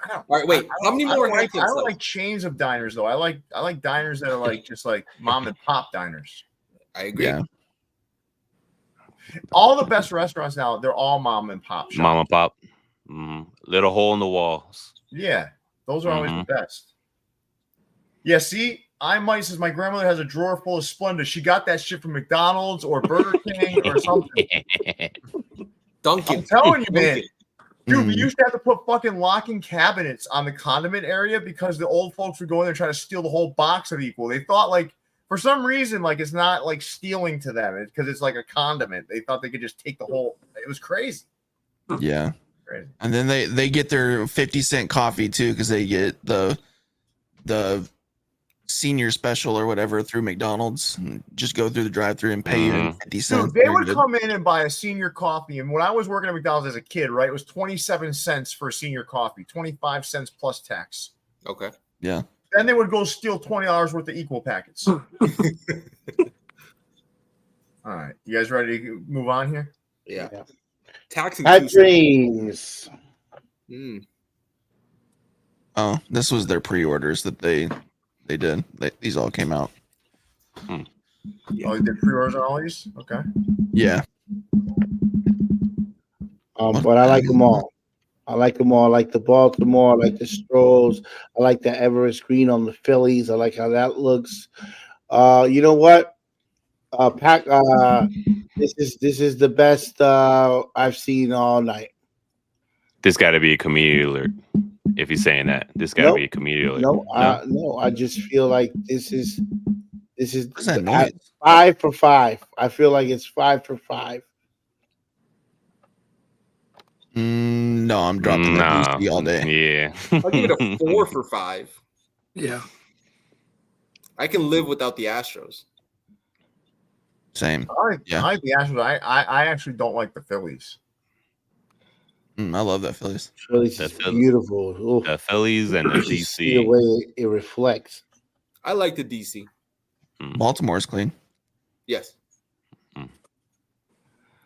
All right, wait. How many more I Hamptons, don't though? like chains of diners though. I like diners that are like just like mom and pop diners. I agree. Yeah. All the best restaurants now, they're all mom and pop shops. Mom and pop. Little hole in the walls. Yeah, those are always the best. Yeah, see, says my grandmother has a drawer full of Splenda. She got that shit from McDonald's or Burger King or something. Dunkin'. I'm telling you, man. Dunkin'. Dude, we used to have to put fucking locking cabinets on the condiment area because the old folks would go in there and try to steal the whole box of Equal. They thought, like, for some reason, like, it's not like stealing to them because it's like a condiment. They thought they could just take the whole. It was crazy. Yeah. Crazy. And then they get their 50-cent coffee too because they get the senior special or whatever through McDonald's. Just go through the drive-through and pay you 50 cents. Dude, they would come in and buy a senior coffee. And when I was working at McDonald's as a kid, right, it was 27 cents for a senior coffee, 25 cents plus tax. Okay. Yeah. Then they would go steal $20 worth of equal packets. All right, you guys ready to move on here? Yeah. Taxing Hat Tuesday. dreams. Oh, this was their pre-orders that they did. These all came out. Oh, you did pre-orders on all these? Okay. Yeah. But I like them all. I like them all. I like the Baltimore. I like the Strolls. I like the Everest green on the Phillies. I like how that looks. You know what? This is the best I've seen all night. This got to be a community alert. If he's saying that, this got to be a community alert. No. I just feel like this is What's that noise? 5 for 5. I feel like it's 5 for 5. No, I'm dropping that DC all day. Yeah. I'll give it a 4 for 5. Yeah. I can live without the Astros. Same. I like the Astros. I actually don't like the Phillies. I love that Phillies. Phillies is beautiful. Ooh. The Phillies and the You DC. see the way it reflects. I like the DC. Baltimore's clean. Yes.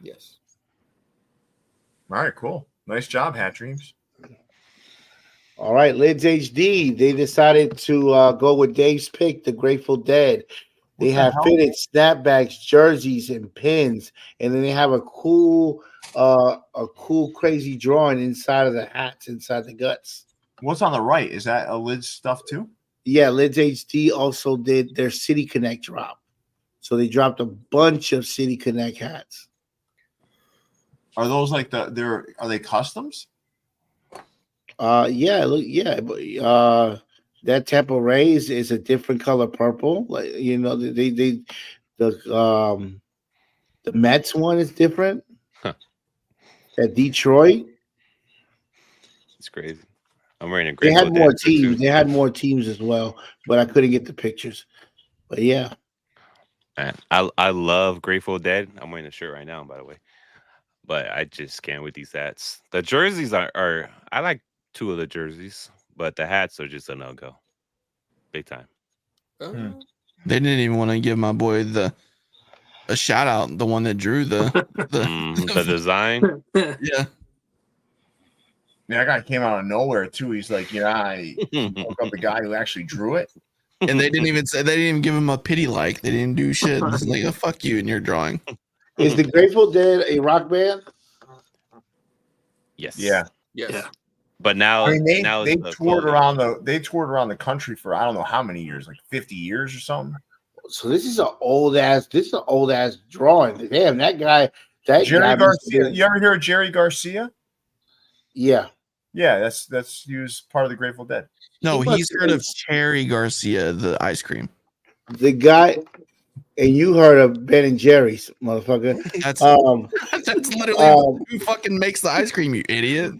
Yes. All right, cool. Nice job, Hat Dreams. All right, Lids HD. They decided to go with Dave's pick, the Grateful Dead. They have fitted snapbacks, jerseys, and pins, and then they have a cool, crazy drawing inside of the hats, inside the guts. What's on the right? Is that a Lids stuff too? Yeah, Lids HD also did their City Connect drop, so they dropped a bunch of City Connect hats. Are those like are they customs? Yeah, look, yeah, but that Tampa Rays is a different color purple. Like, you know, the Mets one is different. Huh. At Detroit, It's crazy. I'm wearing a they Grateful had more Dead teams. too. They had more teams as well, but I couldn't get the pictures. But yeah, Man, I love Grateful Dead. I'm wearing a shirt right now, by the way. But I just can't with these hats. The jerseys are I like 2 of the jerseys, but the hats are just a no-go. Big time. They didn't even want to give my boy a shout out, the one that drew the design. Yeah. Yeah, that guy came out of nowhere too. He's like, I woke up the guy who actually drew it. And they didn't even give him a pity like. They didn't do shit. It's like, oh, fuck you and your drawing. is the Grateful Dead a rock band? Yes. Yeah. Yes. Yeah. But now, I mean, now they it's toured clothing. around the country for I don't know how many years, like 50 years or something. So this is an old ass drawing. Damn, that guy. Jerry Garcia. You ever hear of Jerry Garcia? Yeah. Yeah, that's he was part of the Grateful Dead. No, He he's must heard be- of Cherry Garcia, the ice cream. The guy, and you heard of Ben and Jerry's, motherfucker. That's That's literally who fucking makes the ice cream, you idiot.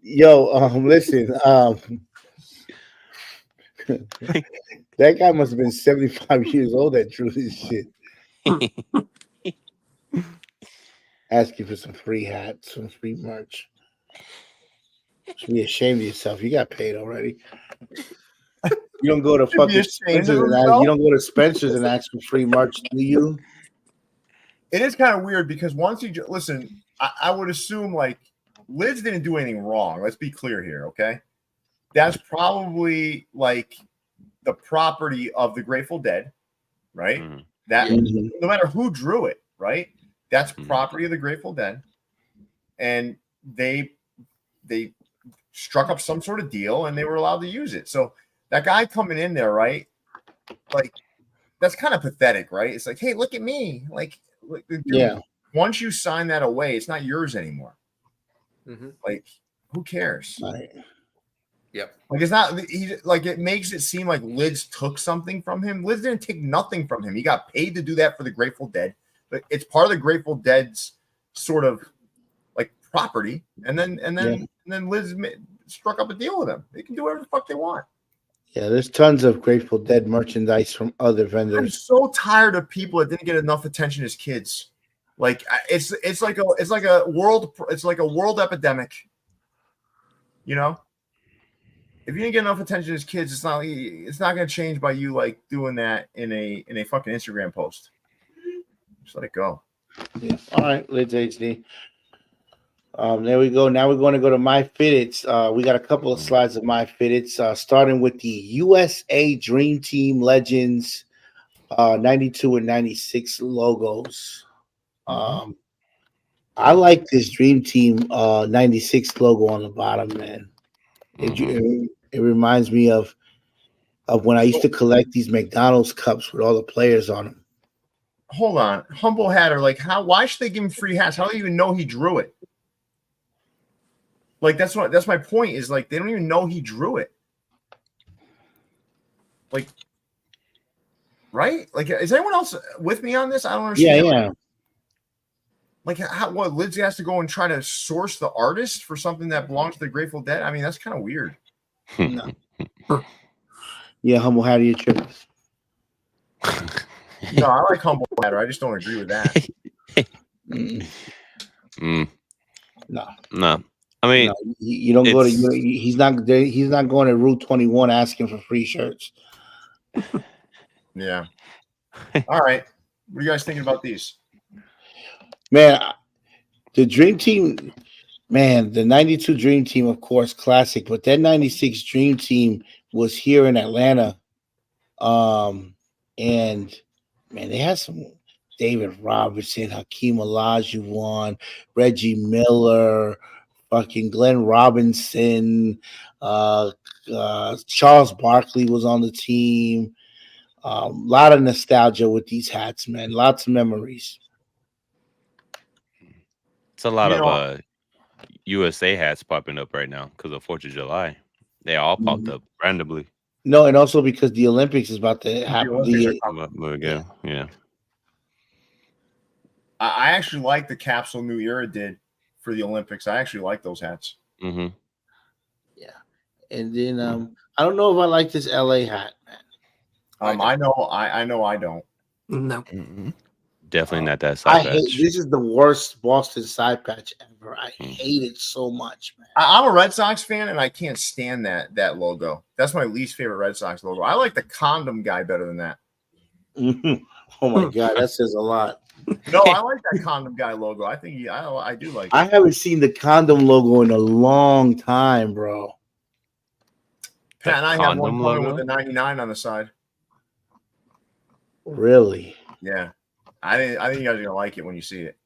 Yo, listen, that guy must have been 75 years old that drew this shit. Asking for some free hats, some free merch. Should be ashamed of yourself. You got paid already. You don't go to fucking Spencer's and ask, you don't go to Spencer's and ask for free merch, do you? It is kind of weird because once you listen, I would assume like Lids didn't do anything wrong. Let's be clear here, okay? That's probably like the property of the Grateful Dead, right? Mm-hmm. That no matter who drew it, right? That's property of the Grateful Dead, and they struck up some sort of deal and they were allowed to use it. So that guy coming in there, right? Like that's kind of pathetic, right? It's like, hey, look at me, like, dude, yeah. Once you sign that away, it's not yours anymore. Mm-hmm. Like, who cares? Right. Yep. Like, it's not. He like it makes it seem like Lids took something from him. Lids didn't take nothing from him. He got paid to do that for the Grateful Dead, but it's part of the Grateful Dead's sort of like property. And then Lids struck up a deal with him. They can do whatever the fuck they want. Yeah, there's tons of Grateful Dead merchandise from other I'm vendors. so tired of people that didn't get enough attention as kids. Like it's like a world epidemic. You know, if you didn't get enough attention as kids, it's not going to change by you like doing that in a fucking Instagram post. Just let it go. Yeah. All right, let's HD. There we go. Now we're going to go to MyFitteds. We got a couple of slides of MyFitteds, starting with the USA Dream Team Legends 92 and 96 logos. I like this Dream Team 96 logo on the bottom, man. It reminds me of when I used to collect these McDonald's cups with all the players on them. Hold on. Humble Hatter, like why should they give him free hats? How do they even know he drew it? Like that's my point, is like they don't even know he drew it. Like, right? Like, is anyone else with me on this? I don't understand. Yeah. Like, what Lindsay has to go and try to source the artist for something that belongs to the Grateful Dead? I mean, that's kind of weird. No. Yeah, Humble Hatter, you're tripping. No, I like Humble Hatter. I just don't agree with that. No. I mean, no, you don't go to. He's not going to Route 21 asking for free shirts. Yeah. All right. What are you guys thinking about these? Man, the Dream Team, man, the 92 Dream Team, of course, classic, but that 96 Dream Team was here in Atlanta. And man, they had some David Robertson, Hakeem Olajuwon, Reggie Miller, fucking Glenn Robinson, Charles Barkley was on the team. A lot of nostalgia with these hats, man. Lots of memories. It's a lot of USA hats popping up right now because of 4th of July. They all popped up randomly. No, and also because the Olympics is about to happen. Yeah. I actually like the capsule New Era did for the Olympics. I actually like those hats. Yeah. And then I don't know if I like this LA hat, man. I know I don't. No. Definitely not that side patch. This is the worst Boston side patch ever. I hate it so much, man. I'm a Red Sox fan, and I can't stand that logo. That's my least favorite Red Sox logo. I like the condom guy better than that. Oh my god, that says a lot. No, I like that condom guy logo. I think I do like it. I haven't seen the condom logo in a long time, bro. Pat and I have one coming with a 99 on the side. Really? Yeah. I think you guys are gonna like it when you see it.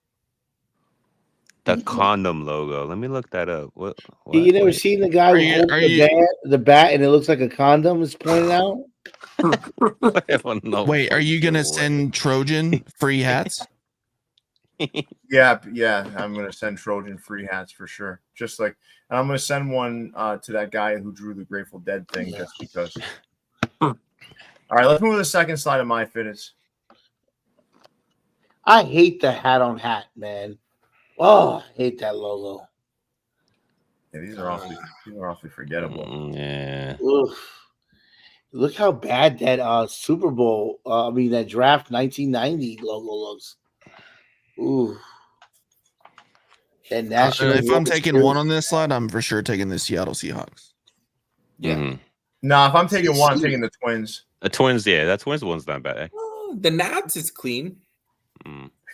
The condom logo. Let me look that up. What You never seen the guy who holds the bat and it looks like a condom is pointed out? Wait, are you gonna send Trojan free hats? Yeah, I'm gonna send Trojan free hats for sure. Just like, and I'm gonna send one to that guy who drew the Grateful Dead thing just because. All right, let's move to the second slide of MyFitteds. I hate the hat on hat, man. Oh, I hate that logo. Yeah, these are awfully forgettable. Yeah. Oof. Look how bad that Super Bowl, that draft 1990 logo looks. Ooh. That national. If I'm taking one on this slide, I'm for sure taking the Seattle Seahawks. Yeah. No, if I'm taking one, I'm taking the Twins. The Twins, yeah, that Twins one's not bad. The Nats is clean.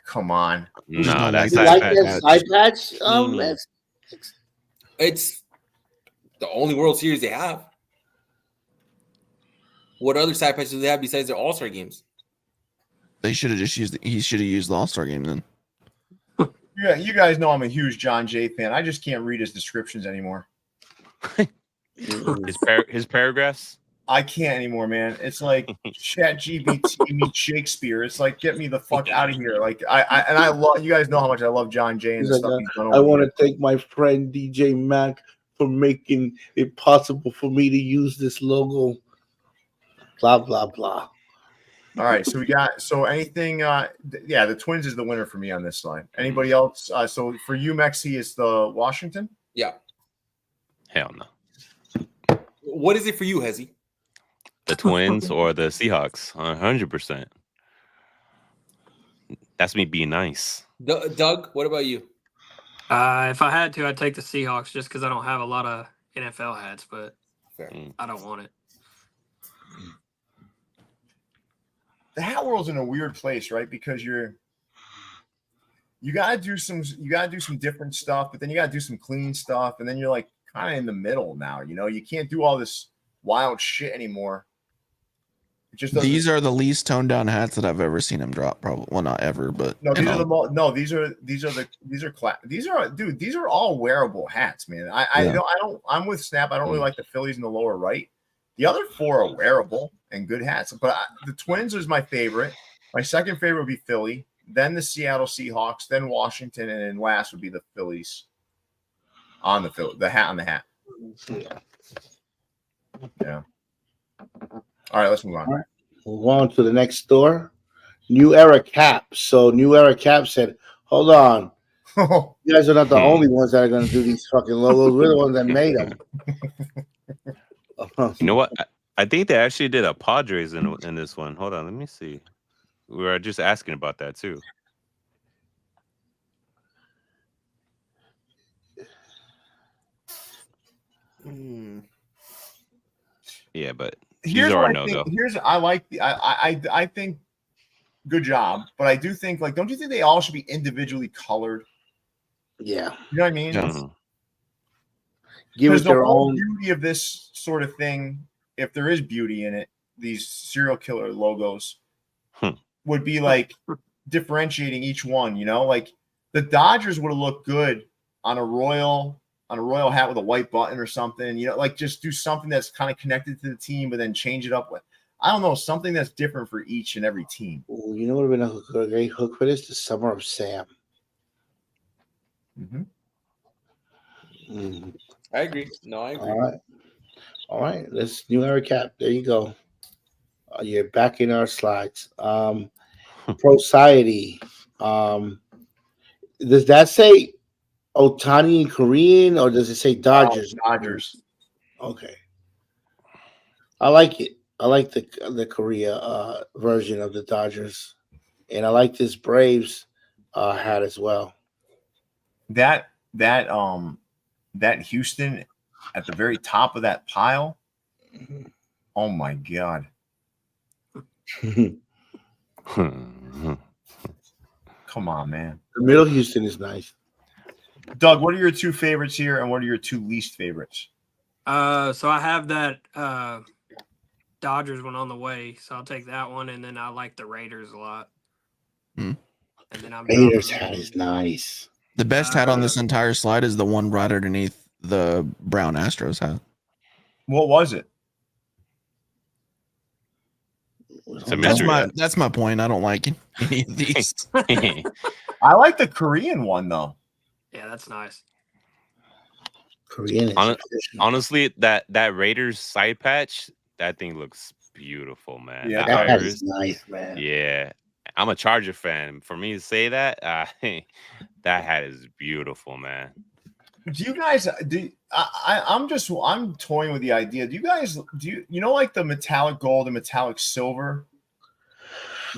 Come on. No, that's side patch. It's the only World Series they have. What other side patches do they have besides their All-Star games? They should have just used. He should have used the All-Star game then. Yeah, you guys know I'm a huge John Jay fan. I just can't read his descriptions anymore. His paragraphs. I can't anymore, man. It's like ChatGPT meets Shakespeare. It's like, get me the fuck out of here. Like I love, you guys know how much I love John Jay and the stuff he's done. I want to thank my friend DJ Mac for making it possible for me to use this logo. Blah blah blah. All right, so we got anything. The Twins is the winner for me on this slide. Anybody else? So for you, Mexi, is the Washington? Yeah. Hell no. What is it for you, Hezzy? The Twins or the Seahawks? 100%. That's me being nice. Doug, what about you? If I had to, I'd take the Seahawks just because I don't have a lot of NFL hats. But Fair. I don't want it. The hat world's in a weird place, right? Because you gotta do some different stuff, but then you gotta do some clean stuff, and then you're like kind of in the middle now. You know, you can't do all this wild shit anymore. It just doesn't. These are the least toned down hats that I've ever seen him drop. Probably, well, not ever, but No, these are all wearable hats, man. I'm with Snap. I don't really like the Phillies in the lower right. The other four are wearable and good hats, but the Twins is my favorite. My second favorite would be Philly, then the Seattle Seahawks, then Washington, and then last would be the Phillies. On the hat on the hat. Yeah. All right, let's move on. All right. Move on to the next store. New Era Cap. So New Era Cap said, hold on. You guys are not the only ones that are going to do these fucking logos. We're the ones that made them. You know what? I think they actually did a Padres in this one. Hold on, let me see. We were just asking about that too. Yeah, but here's these what are I no think. go. I think good job, but I do think don't you think they all should be individually colored? Yeah. You know what I mean? Mm-hmm. Give it the their whole own beauty of this sort of thing, if there is beauty in it, these serial killer logos would be like differentiating each one, you know, like the Dodgers would have looked good on a royal hat with a white button or something, you know, like just do something that's kind of connected to the team, but then change it up with, I don't know, something that's different for each and every team. Ooh, you know what would have been a great hook for this? The Summer of Sam. Mm-hmm. Mm-hmm. I agree. No, I agree. All right. Let's New Era Cap. There you go. You're back in our slides. Society. Does that say Otani in Korean or does it say Dodgers? Dodgers. Okay. I like it. I like the Korea version of the Dodgers, and I like this Braves hat as well. That Houston at the very top of that pile. Oh my God. Come on, man. The middle Houston is nice. Doug, what are your two favorites here, and what are your two least favorites? So I have that Dodgers one on the way, so I'll take that one, and then I like the Raiders a lot. And then Raiders hat is nice. The best hat on this entire slide is the one right underneath the brown Astros hat. What was it? That's my point. I don't like any of these. I like the Korean one though. Yeah, that's nice. Korean. Honestly, that Raiders side patch, that thing looks beautiful, man. Yeah, that hat is nice, man. Yeah, I'm a Charger fan. For me to say that, that hat is beautiful, man. Do you guys I'm toying with the idea. Do you know like the metallic gold and metallic silver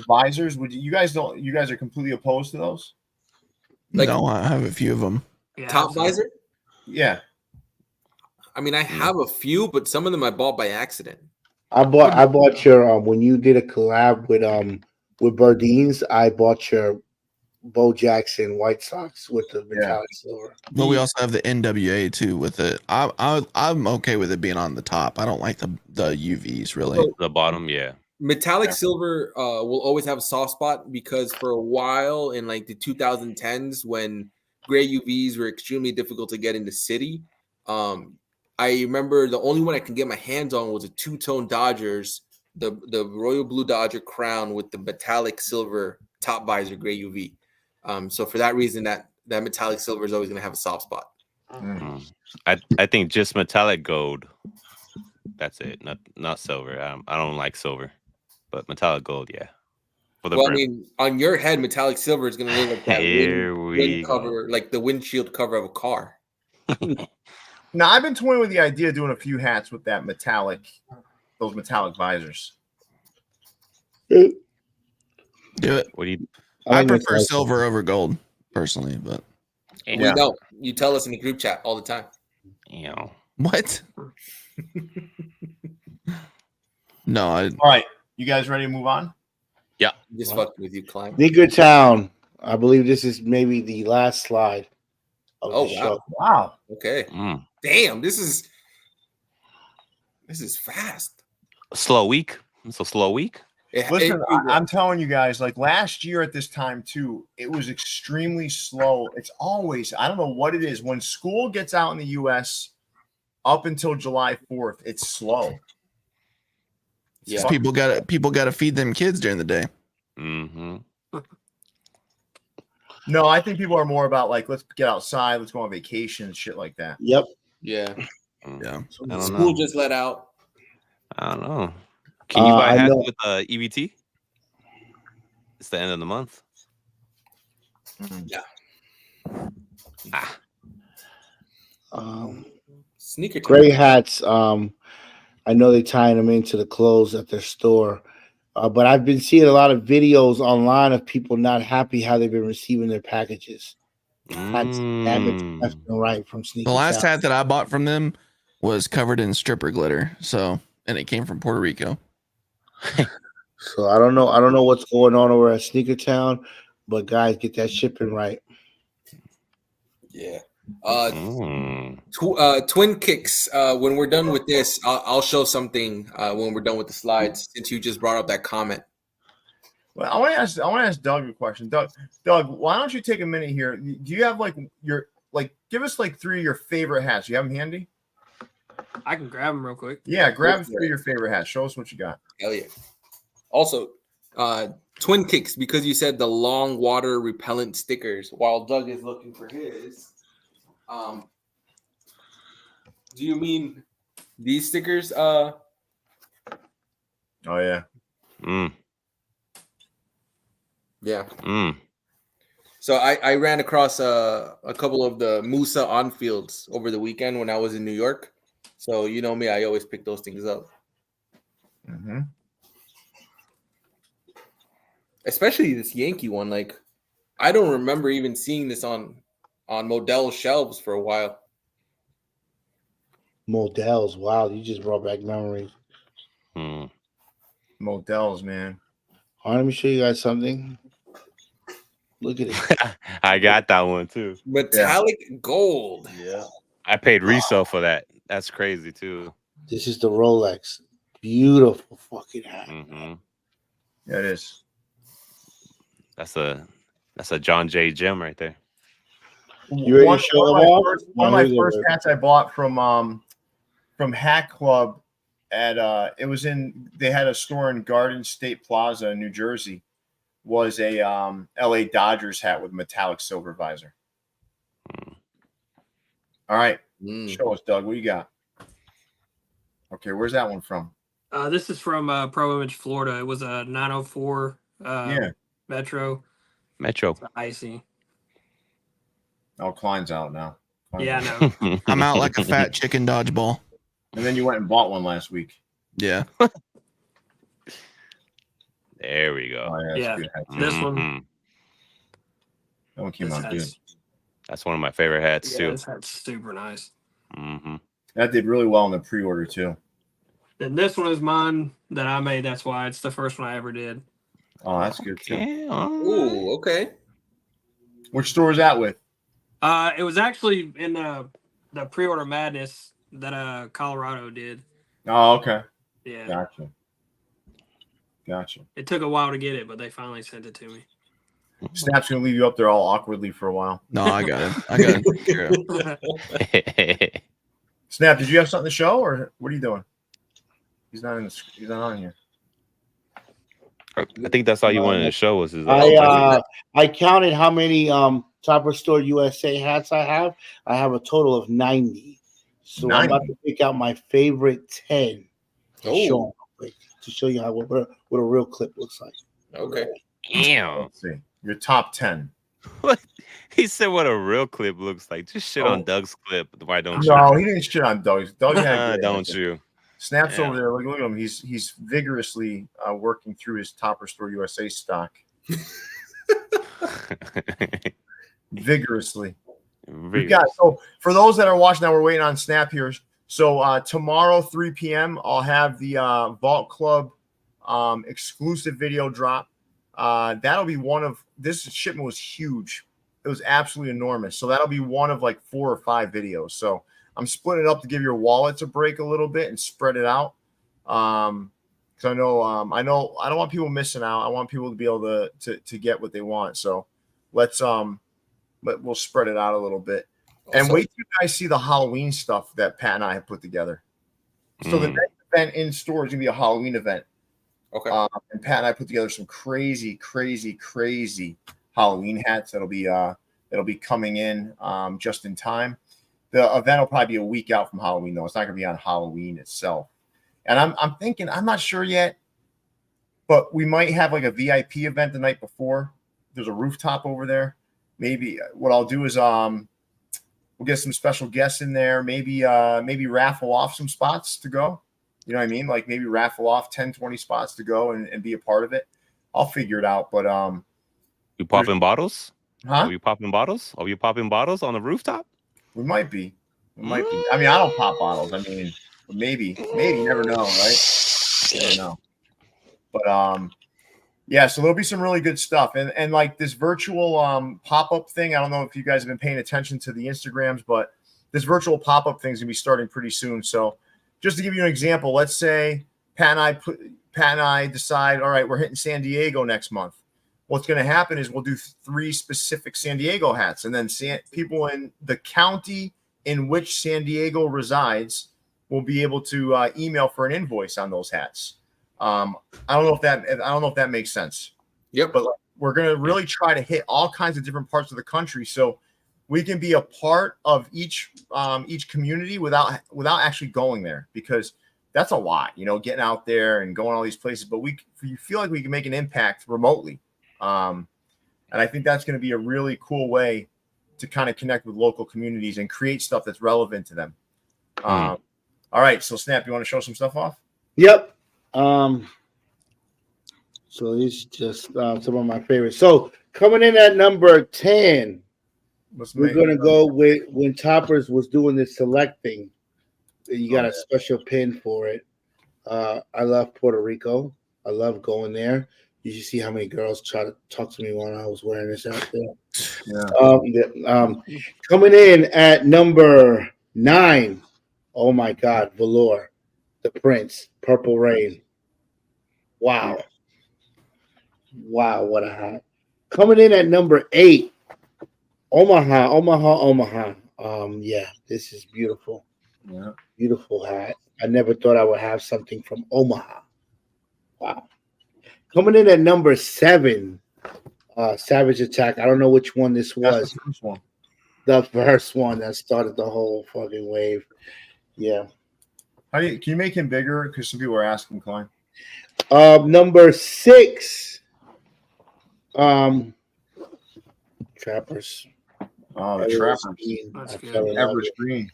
visors? You guys are completely opposed to those? Like, no, I have a few of them. Yeah, Top visor? Yeah. I mean, I have a few, but some of them I bought by accident. I bought your when you did a collab with Burdeen's, I bought your Bo Jackson White Sox with the metallic silver. But we also have the NWA too with it. I'm okay with it being on the top. I don't like the UVs really. So, the bottom, yeah. Metallic silver will always have a soft spot because for a while in like the 2010s when gray UVs were extremely difficult to get in the city, I remember the only one I can get my hands on was a two-tone Dodgers, the royal blue Dodger crown with the metallic silver top visor gray UV. So for that reason, that metallic silver is always going to have a soft spot. I think just metallic gold. That's it. Not silver. I don't like silver, but metallic gold, yeah. For the I mean, on your head, metallic silver is going to look like that wind cover, like the windshield cover of a car. Now I've been toying with the idea of doing a few hats with those metallic visors. Do it. What do you? I prefer silver over gold personally, but We know. You tell us in the group chat all the time. You know. What? No, All right, you guys ready to move on? Just fucking with you, Klein. Sneaker Town. I believe this is maybe the last slide of Oh, the wow. show. Wow. Okay. Mm. Damn, this is fast. Slow week. It's a slow week. Listen, I'm telling you guys, like last year at this time too, it was extremely slow. It's always, I don't know what it is. When school gets out in the US up until July 4th, it's slow. Yeah. people got to feed them kids during the day. Mm-hmm. No, I think people are more about like, let's get outside, let's go on vacation, shit like that. Yep. Yeah. Yeah. I don't School know. just let out. I don't know. Can you buy I hats know. with EBT? It's the end of the month. Yeah. Ah. Sneaker time. Gray hats. I know they're tying them into the clothes at their store. But I've been seeing a lot of videos online of people not happy how they've been receiving their packages. Hats damaged left and right from Sneaker The last Town. hat that I bought from them was covered in stripper glitter. So, and it came from Puerto Rico. So I don't know what's going on over at Sneaker Town, but guys, get that shipping right. Yeah. Mm. Twin Kicks. When we're done with this, I'll show something when we're done with the slides. Since you just brought up that comment. Well, I want to ask Doug a question. Doug, why don't you take a minute here? Do you have like give us like 3 of your favorite hats? You have them handy? I can grab them real quick. Yeah, grab 3 of your favorite hats. Show us what you got. Hell yeah. Also, Twin Kicks, because you said the long water repellent stickers while Doug is looking for his. Do you mean these stickers? Oh yeah. Mm. Yeah. Mm. So I ran across a couple of the Musa on fields over the weekend when I was in New York. So you know me, I always pick those things up. Mm-hmm. Especially this Yankee one. Like, I don't remember even seeing this on Modell's shelves for a while. Models. Wow, you just brought back memories. Mm. Models, man. All right, let me show you guys something. Look at it. I got that one too. Metallic gold. Yeah. I paid resale for that. That's crazy too. This is the Rolex. Beautiful fucking hat. Mm-hmm. Yeah, it is. That's a John J. gem right there. You ready to show them off? One of my first hats I bought from Hat Club at they had a store in Garden State Plaza in New Jersey, was a LA Dodgers hat with metallic silver visor. All right. Show us, Doug. What you got? Okay, where's that one from? This is from Pro Image, Florida. It was a 904 Metro. Metro. It's icy. Oh, Klein's out now. Yeah, I know. I'm out like a fat chicken dodgeball. And then you went and bought one last week. Yeah. There we go. Oh, Yeah, good hat. this one. That one came out good. That's one of my favorite hats Yeah, too. this hat's super nice. Mm-hmm. That did really well in the pre-order too. And this one is mine that I made. That's why it's the first one I ever did. Oh, that's good too. Ooh, okay. Which store is that with? It was actually in the pre-order madness that Colorado did. Oh, okay. Yeah. Gotcha. It took a while to get it, but they finally sent it to me. Snap's gonna leave you up there all awkwardly for a while. No, I got it. I got it. Snap, did you have something to show, or what are you doing? He's not on here. I think that's all you wanted to show was his. I counted how many Topperzstore USA hats I have. I have a total of 90. So 90. I'm about to pick out my favorite 10 Oh. to show you how what a real clip looks like. Okay. Damn. Let's see. Your top 10. What? He said what a real clip looks like. Just shit on Doug's clip. Why don't you? No, he didn't shit on Doug. Doug had don't you? Snap's over there. Look at him. He's vigorously working through his Topperzstore USA stock. Vigorously. We've got, so for those that are watching now, we're waiting on Snap here. So tomorrow, 3 p.m., I'll have the Vault Club exclusive video drop. That'll be one of this shipment was huge. It was absolutely enormous. So that'll be one of like 4 or 5 videos. So I'm splitting it up to give your wallets a break a little bit and spread it out. Because I know I don't want people missing out. I want people to be able to get what they want. So we'll spread it out a little bit. And wait till you guys see the Halloween stuff that Pat and I have put together. So the next event in store is gonna be a Halloween event. Okay. And Pat and I put together some crazy Halloween hats that'll be coming in just in time. The event will probably be a week out from Halloween, though. It's not gonna be on Halloween itself. And I'm thinking, I'm not sure yet, but we might have like a VIP event the night before. There's a rooftop over there. Maybe what I'll do is we'll get some special guests in there. Maybe raffle off some spots to go. You know what I mean? Like maybe raffle off 10, 20 spots to go and be a part of it. I'll figure it out. But you popping bottles? Huh? Are you popping bottles? Are you popping bottles on the rooftop? We might be. I mean, I don't pop bottles. I mean, maybe. You never know, right? You never know. But yeah, so there'll be some really good stuff. And like this virtual pop-up thing, I don't know if you guys have been paying attention to the Instagrams, but this virtual pop-up thing is gonna be starting pretty soon. So just to give you an example, let's say Pat and I decide, all right, we're hitting San Diego next month. What's going to happen is we'll do 3 specific San Diego hats, and then people in the county in which San Diego resides will be able to email for an invoice on those hats. I don't know if that makes sense. Yep. But we're going to really try to hit all kinds of different parts of the country, so we can be a part of each community without actually going there, because that's a lot, getting out there and going all these places. But we feel like we can make an impact remotely. And I think that's going to be a really cool way to kind of connect with local communities and create stuff that's relevant to them. All right. So Snap, you want to show some stuff off? Yep. So these just some of my favorites. So coming in at number 10, we're going to go with when Toppers was doing this selecting. You got a special pin for it. I love Puerto Rico. I love going there. You should see how many girls try to talk to me when I was wearing this out there. Yeah. Coming in at number 9. Oh my God, Velour, the Prince, Purple Rain. Wow. Wow, what a hat. Coming in at number 8, Omaha. Yeah, this is beautiful. Yeah. Beautiful hat. I never thought I would have something from Omaha. Wow. Coming in at number 7, Savage Attack. I don't know which one this was. That's the first one. The first one that started the whole fucking wave. Yeah. Can you make him bigger? Because some people are asking, Klein. Number 6, Trappers. Oh, the Trappers. That's good. Everest Green.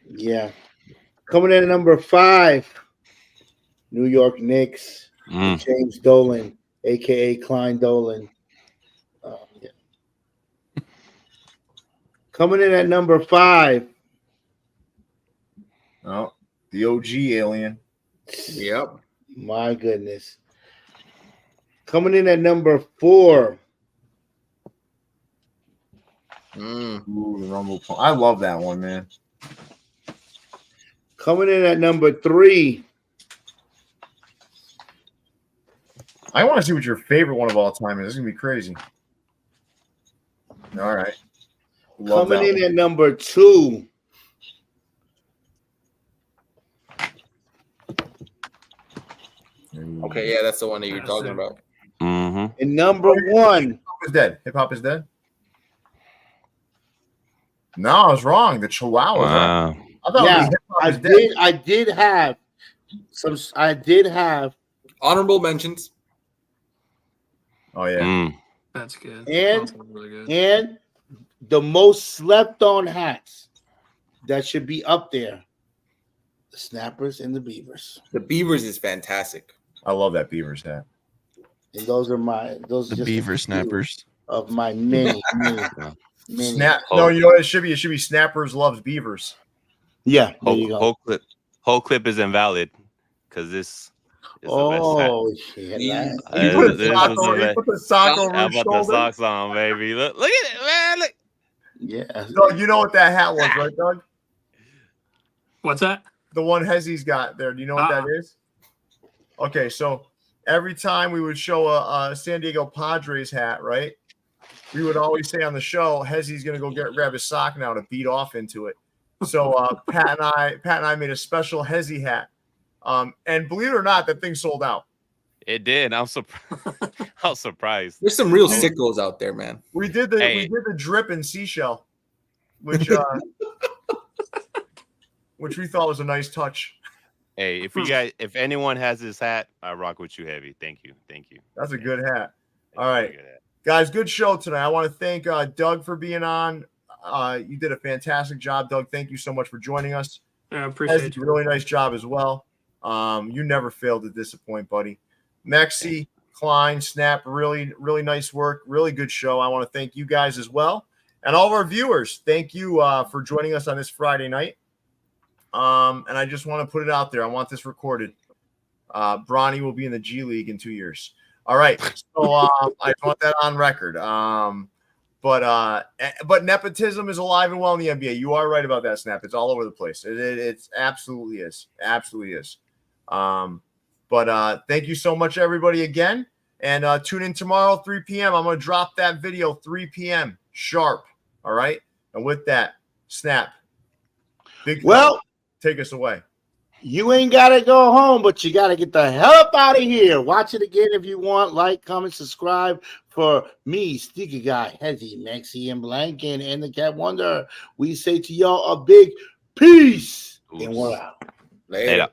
Yeah. Coming in at number 5, New York Knicks. James Dolan, a.k.a. Klein Dolan. Yeah. Coming in at number 5. Oh, the OG alien. Yep. My goodness. Coming in at number 4. Ooh, the Rumble Pump. I love that one, man. Coming in at number 3. I want to see what your favorite one of all time is. This is going to be crazy. All right. Love Coming in one. at number 2. Okay, yeah, that's the one that you're talking about. Mm-hmm. And number 1. Hip Hop is dead. Hip Hop is dead. No, I was wrong. The Chihuahua. Wow. I thought Yeah, Hip Hop is dead. I did have some. I did have. Honorable mentions. Oh yeah. That's good. And That's really good. and the most slept on hats that should be up there: the Snappers and the Beavers. The Beavers is fantastic. I love that Beavers hat. And those are The Beaver Snappers. of my many. Snap. No, you know what it should be? It should be Snappers loves Beavers. Yeah, there you go. Whole clip is invalid because this is the best hat. Oh shit! He put This the is sock the over, he best. put the sock over How his about the shoulder. socks on, baby? Look at it, man. Look. Yeah. Doug, you know what that hat was, right, Doug? What's that? The one Hezzy's got there. Do you know what that is? Okay, so every time we would show a San Diego Padres hat, right? We would always say on the show, Hezzy's gonna go grab his sock now to beat off into it. So Pat and I made a special Hezzy hat. And believe it or not, that thing sold out. It did. I'm surprised. There's some real sickos out there, man. We did the drip and seashell, which which we thought was a nice touch. Hey, if anyone has this hat, I rock with you heavy. Thank you. That's a good hat. All right, guys, good show tonight. I want to thank Doug for being on. You did a fantastic job, Doug. Thank you so much for joining us. I appreciate you. Really nice job as well. You never failed to disappoint, buddy. Mexi, Klein, Snap, really, really nice work. Really good show. I want to thank you guys as well. And all of our viewers, thank you for joining us on this Friday night. And I just want to put it out there. I want this recorded. Bronny will be in the G League in 2 years. All right. So I want that on record. But nepotism is alive and well in the NBA. You are right about that, Snap. It's all over the place. It absolutely is. Absolutely is. But thank you so much, everybody, again. And tune in tomorrow, 3 p.m. I'm going to drop that video 3 p.m. sharp. All right. And with that, Snap. Well, take us away. You ain't got to go home, but you got to get the hell up out of here. Watch it again if you want. Like, comment, subscribe. For me, Sticky Guy, Hezzy, Maxie, and Blanken, and the Cat Wonder, we say to y'all a big peace. And we're out. Later.